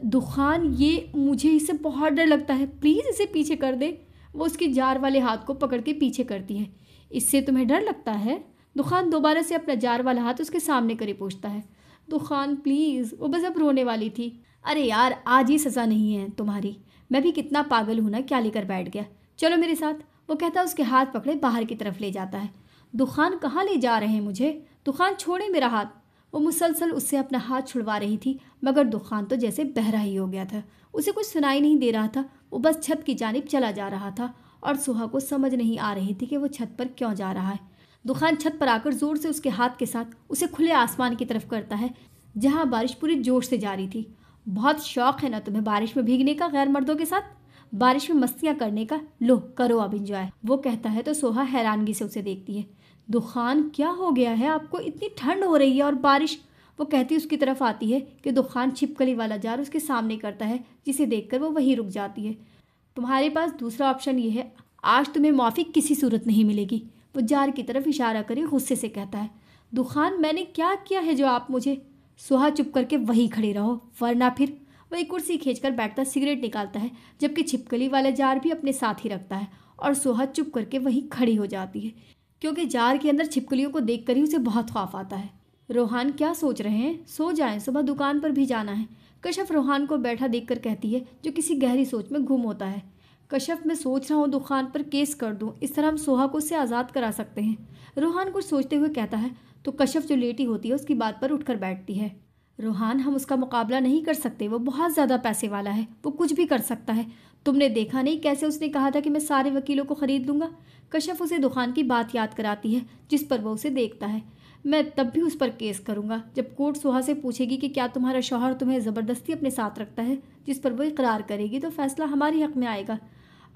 दुखान, ये मुझे इससे बहुत डर लगता है, प्लीज़ इसे पीछे कर दे। वो उसकी जार वाले हाथ को पकड़ के पीछे करती है। इससे तुम्हें डर लगता है? दुखान दोबारा से अपना जार वाला हाथ उसके सामने करे पूछता है। दुखान प्लीज़, वो बस अब रोने वाली थी। अरे यार, आज ये सज़ा नहीं है तुम्हारी, मैं भी कितना पागल हूँ ना, क्या लेकर बैठ गया, चलो मेरे साथ। वो कहता उसके हाथ पकड़े बाहर की तरफ ले जाता है। दुखान, कहाँ ले जा रहे हैं मुझे? दुखान, छोड़े मेरा हाथ। वो मुसलसल उससे अपना हाथ छुड़वा रही थी, मगर दुखान तो जैसे बहरा ही हो गया था। उसे कुछ सुनाई नहीं दे रहा था। वो बस छत की जानिब चला जा रहा था और सोहा को समझ नहीं आ रही थी कि वो छत पर क्यों जा रहा है। दुखान छत पर आकर जोर से उसके हाथ के साथ उसे खुले आसमान की तरफ करता है, जहाँ बारिश पूरी जोश से जारी थी। बहुत शौक है ना तुम्हें बारिश में भीगने का, गैर मर्दों के साथ बारिश में मस्तियाँ करने का? लो करो अब एंजॉय। वो कहता है तो सोहा हैरानगी से उसे देखती है। दुखान, क्या हो गया है आपको? इतनी ठंड हो रही है और बारिश। वो कहती उसकी तरफ आती है कि दुखान छिपकली वाला जार उसके सामने करता है, जिसे देखकर वो वहीं रुक जाती है। तुम्हारे पास दूसरा ऑप्शन ये है, आज तुम्हें माफ़ी किसी सूरत नहीं मिलेगी। वो जार की तरफ इशारा करे गुस्से से कहता है। दुखान, मैंने क्या किया है जो आप मुझे? सोहा, चुप करके वहीं खड़े रहो, वरना फिर। वही कुर्सी खींचकर बैठता सिगरेट निकालता है, जबकि छिपकली वाला जार भी अपने साथ ही रखता है, और सोहा चुप करके वहीं खड़ी हो जाती है, क्योंकि जार के अंदर छिपकलियों को देखकर ही उसे बहुत खौफ आता है। रोहान, क्या सोच रहे हैं? सो जाएं, सुबह दुकान पर भी जाना है। कशफ रोहान को बैठा देखकर कहती है, जो किसी गहरी सोच में गुम होता है। कशफ, मैं सोच रहा हूँ दुकान पर केस कर दूँ, इस तरह हम सोहा को उससे आज़ाद करा सकते हैं। रोहान कुछ सोचते हुए कहता है, तो कशफ जो लेटी होती है उसकी बात पर उठकर बैठती है। रोहान, हम उसका मुकाबला नहीं कर सकते, वो बहुत ज़्यादा पैसे वाला है, वो कुछ भी कर सकता है। तुमने देखा नहीं कैसे उसने कहा था कि मैं सारे वकीलों को ख़रीद लूँगा। कशफ उसे दुकान की बात याद कराती है जिस पर वो उसे देखता है। मैं तब भी उस पर केस करूँगा जब कोर्ट सुहा से पूछेगी कि क्या तुम्हारा शौहर तुम्हें ज़बरदस्ती अपने साथ रखता है, जिस पर वो इकरार करेगी तो फैसला हमारे हक़ में आएगा।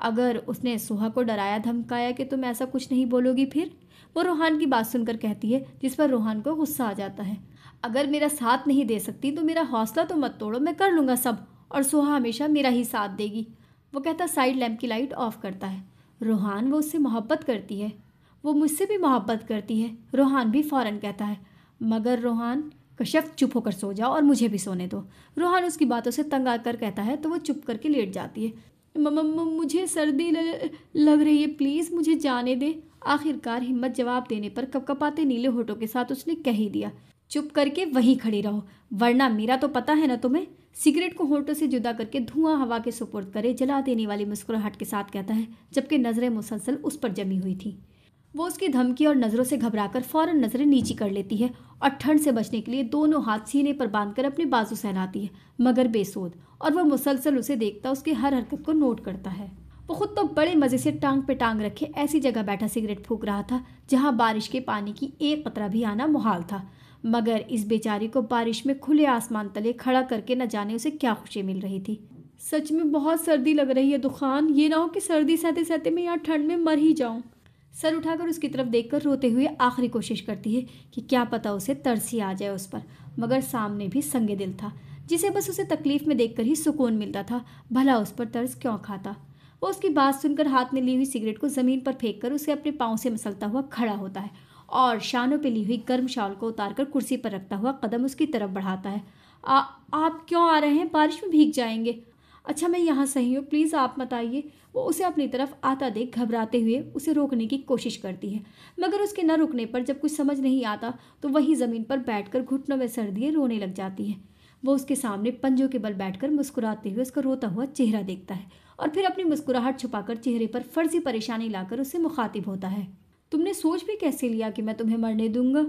अगर उसने सुहा को डराया धमकाया कि तुम ऐसा कुछ नहीं बोलोगी, फिर वो रोहान की बात सुनकर कहती है, जिस पर रोहान को गुस्सा आ जाता है। अगर मेरा साथ नहीं दे सकती तो मेरा हौसला तो मत तोड़ो, मैं कर लूँगा सब, और सुहा हमेशा मेरा ही साथ देगी। वो कहता साइड लैंप की लाइट ऑफ करता है। रोहान, वो उससे मोहब्बत करती है, वो मुझसे भी मोहब्बत करती है, रोहान भी फ़ौरन कहता है। मगर रोहान, कशफ चुप होकर सो जाओ और मुझे भी सोने दो। रोहान उसकी बातों से तंग आकर कहता है तो वो चुप करके लेट जाती है। मुझे सर्दी लग रही है, प्लीज़ मुझे जाने दे। आखिरकार हिम्मत जवाब देने पर कपकपाते नीले होठों के साथ उसने कह ही दिया, चुप करके वहीं खड़ी रहो, वरना मेरा तो पता है ना तुम्हें। सिगरेट को होठों से जुदा करके धुआं हवा के सुपुर्द करे जला देने वाली मुस्कुराहट के साथ कहता है, जबकि नज़रें मुसलसल उस पर जमी हुई थी। वो उसकी धमकी और नज़रों से घबराकर फौरन नज़रें नीची कर लेती है और ठंड से बचने के लिए दोनों हाथ सीने पर बांधकर अपने बाजू सहलाती है, मगर बेसोध। और वह मुसलसल उसे देखता उसकी हर हरकत को नोट करता है। वो खुद तो बड़े मज़े से टांग पे टांग रखे ऐसी जगह बैठा सिगरेट फूंक रहा था जहाँ बारिश के पानी की एक कतरा भी आना मुहाल था, मगर इस बेचारी को बारिश में खुले आसमान तले खड़ा करके न जाने उसे क्या खुशी मिल रही थी। सच में बहुत सर्दी लग रही है दुखान, ये ना हो कि सर्दी सहते सहते मैं यहाँ ठंड में मर ही जाऊँ। सर उठाकर उसकी तरफ देखकर रोते हुए आखिरी कोशिश करती है कि क्या पता उसे तरस ही आ जाए उस पर, मगर सामने भी संगे दिल था जिसे बस उसे तकलीफ में देखकर ही सुकून मिलता था, भला उस पर तरस क्यों खाता। वो उसकी बात सुनकर हाथ में ली हुई सिगरेट को ज़मीन पर फेंककर उसे अपने पाँव से मसलता हुआ खड़ा होता है और शानों पे ली हुई गर्म शॉल को उतारकर कुर्सी पर रखता हुआ कदम उसकी तरफ बढ़ाता है। आप क्यों आ रहे हैं? बारिश में भीग जाएंगे। अच्छा मैं यहाँ सही हूँ, प्लीज़ आप मत आइए। वो उसे अपनी तरफ आता देख घबराते हुए उसे रोकने की कोशिश करती है, मगर उसके न रुकने पर जब कुछ समझ नहीं आता तो वहीं ज़मीन पर बैठकर घुटनों में सर दिए रोने लग जाती है। वो उसके सामने पंजों के बल बैठकर मुस्कुराते हुए उसका रोता हुआ चेहरा देखता है और फिर अपनी मुस्कुराहट छुपाकर चेहरे पर फर्जी परेशानी लाकर उससे मुखातिब होता है। तुमने सोच भी कैसे लिया कि मैं तुम्हें मरने दूंगा?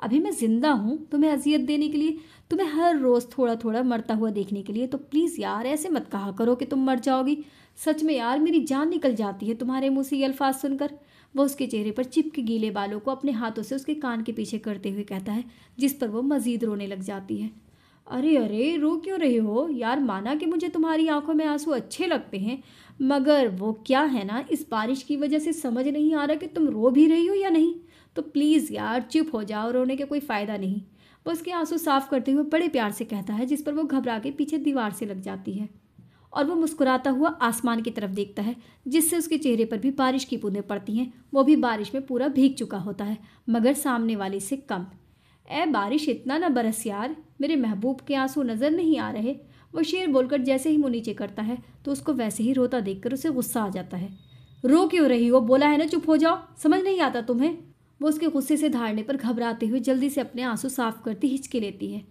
अभी मैं जिंदा हूँ तुम्हें अजियत देने के लिए, तुम्हें हर रोज़ थोड़ा थोड़ा मरता हुआ देखने के लिए। तो प्लीज़ यार ऐसे मत कहा करो कि तुम मर जाओगी। सच में यार मेरी जान निकल जाती है तुम्हारे मुँह से ये अल्फाज सुनकर। वह उसके चेहरे पर चिपके गीले बालों को अपने हाथों से उसके कान के पीछे करते हुए कहता है, जिस पर वो मज़ीद रोने लग जाती है। अरे अरे रो क्यों रहे हो यार? माना कि मुझे तुम्हारी आंखों में आंसू अच्छे लगते हैं, मगर वो क्या है ना, इस बारिश की वजह से समझ नहीं आ रहा कि तुम रो भी रही हो या नहीं। तो प्लीज़ यार चुप हो जाओ, रोने के कोई फ़ायदा नहीं। वो उसके आंसू साफ करते हुए बड़े प्यार से कहता है, जिस पर वो घबरा के पीछे दीवार से लग जाती है और वो मुस्कुराता हुआ आसमान की तरफ देखता है, जिससे उसके चेहरे पर भी बारिश की बूंदें पड़ती हैं। वो भी बारिश में पूरा भीग चुका होता है, मगर सामने वाली से कम। ए बारिश इतना न बरस यार, मेरे महबूब के आंसू नज़र नहीं आ रहे। वो शेर बोलकर जैसे ही मुँह नीचे करता है तो उसको वैसे ही रोता देखकर उसे गुस्सा आ जाता है। रो क्यों रही हो? बोला है ना चुप हो जाओ, समझ नहीं आता तुम्हें? वो उसके गुस्से से धारने पर घबराते हुए जल्दी से अपने आंसू साफ करती हिचके लेती है।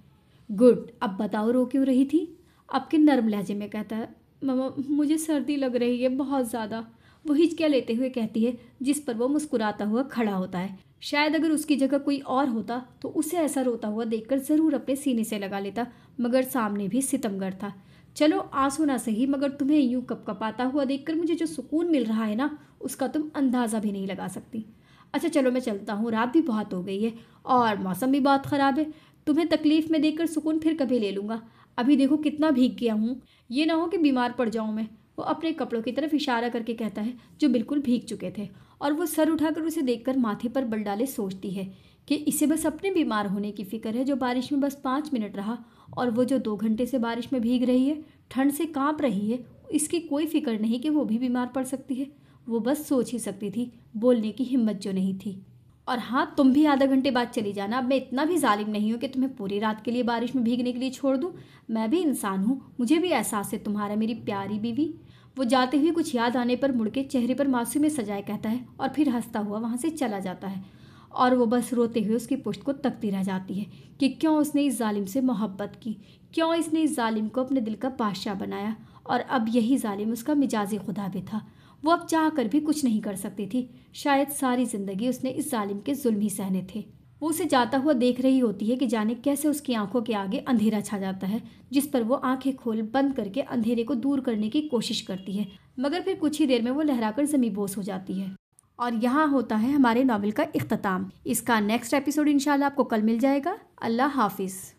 गुड, अब बताओ रो क्यों रही थी? आपके नर्म लहजे में कहता है। मम्मा मुझे सर्दी लग रही है बहुत ज़्यादा, वो हिचकिया लेते हुए कहती है, जिस पर वो मुस्कुराता हुआ खड़ा होता है। शायद अगर उसकी जगह कोई और होता तो उसे ऐसा रोता हुआ देखकर ज़रूर अपने सीने से लगा लेता, मगर सामने भी सितमगर था। चलो आंसू ना सही, मगर तुम्हें यूं कपकपाता हुआ देखकर मुझे जो सुकून मिल रहा है ना, उसका तुम अंदाज़ा भी नहीं लगा सकती। अच्छा चलो मैं चलता हूँ, रात भी बहुत हो गई है और मौसम भी बहुत ख़राब है। तुम्हें तकलीफ़ में देखकर सुकून फिर कभी ले लूँगा। अभी देखो कितना भीग गया हूँ, ये ना हो कि बीमार पड़ जाऊँ मैं। वो अपने कपड़ों की तरफ इशारा करके कहता है, जो बिल्कुल भीग चुके थे, और वो सर उठाकर उसे देखकर माथे पर बल डाले सोचती है कि इसे बस अपने बीमार होने की फ़िक्र है, जो बारिश में बस 5 मिनट रहा, और वो जो 2 घंटे से बारिश में भीग रही है, ठंड से काँप रही है, इसकी कोई फिक्र नहीं कि वो भी बीमार पड़ सकती है। वो बस सोच ही सकती थी, बोलने की हिम्मत जो नहीं थी। और हाँ, तुम भी आधा घंटे बाद चली जाना। अब मैं इतना भी जालिम नहीं हूँ कि तुम्हें पूरी रात के लिए बारिश में भीगने के लिए छोड़ दूँ। मैं भी इंसान हूँ, मुझे भी एहसास है तुम्हारा, मेरी प्यारी बीवी। वो जाते हुए कुछ याद आने पर मुड़ के चेहरे पर मासूमियत सजाए कहता है और फिर हंसता हुआ वहाँ से चला जाता है। और वो बस रोते हुए उसकी पुश्त को तकती रह जाती है कि क्यों उसने इस जालिम से मोहब्बत की, क्यों इसने इस जालिम को अपने दिल का बादशाह बनाया, और अब यही जालिम उसका मिजाजी खुदा भी था। वो अब चाह कर भी कुछ नहीं कर सकती थी। शायद सारी ज़िंदगी उसने इस जालिम के जुल्म ही सहने थे। वो उसे जाता हुआ देख रही होती है कि जाने कैसे उसकी आंखों के आगे अंधेरा छा जाता है, जिस पर वो आंखें खोल बंद करके अंधेरे को दूर करने की कोशिश करती है, मगर फिर कुछ ही देर में वो लहराकर ज़मींबोस हो जाती है। और यहाँ होता है हमारे नावल का इख्तिताम। इसका नेक्स्ट एपिसोड इंशाल्लाह आपको कल मिल जाएगा। अल्लाह हाफिज़।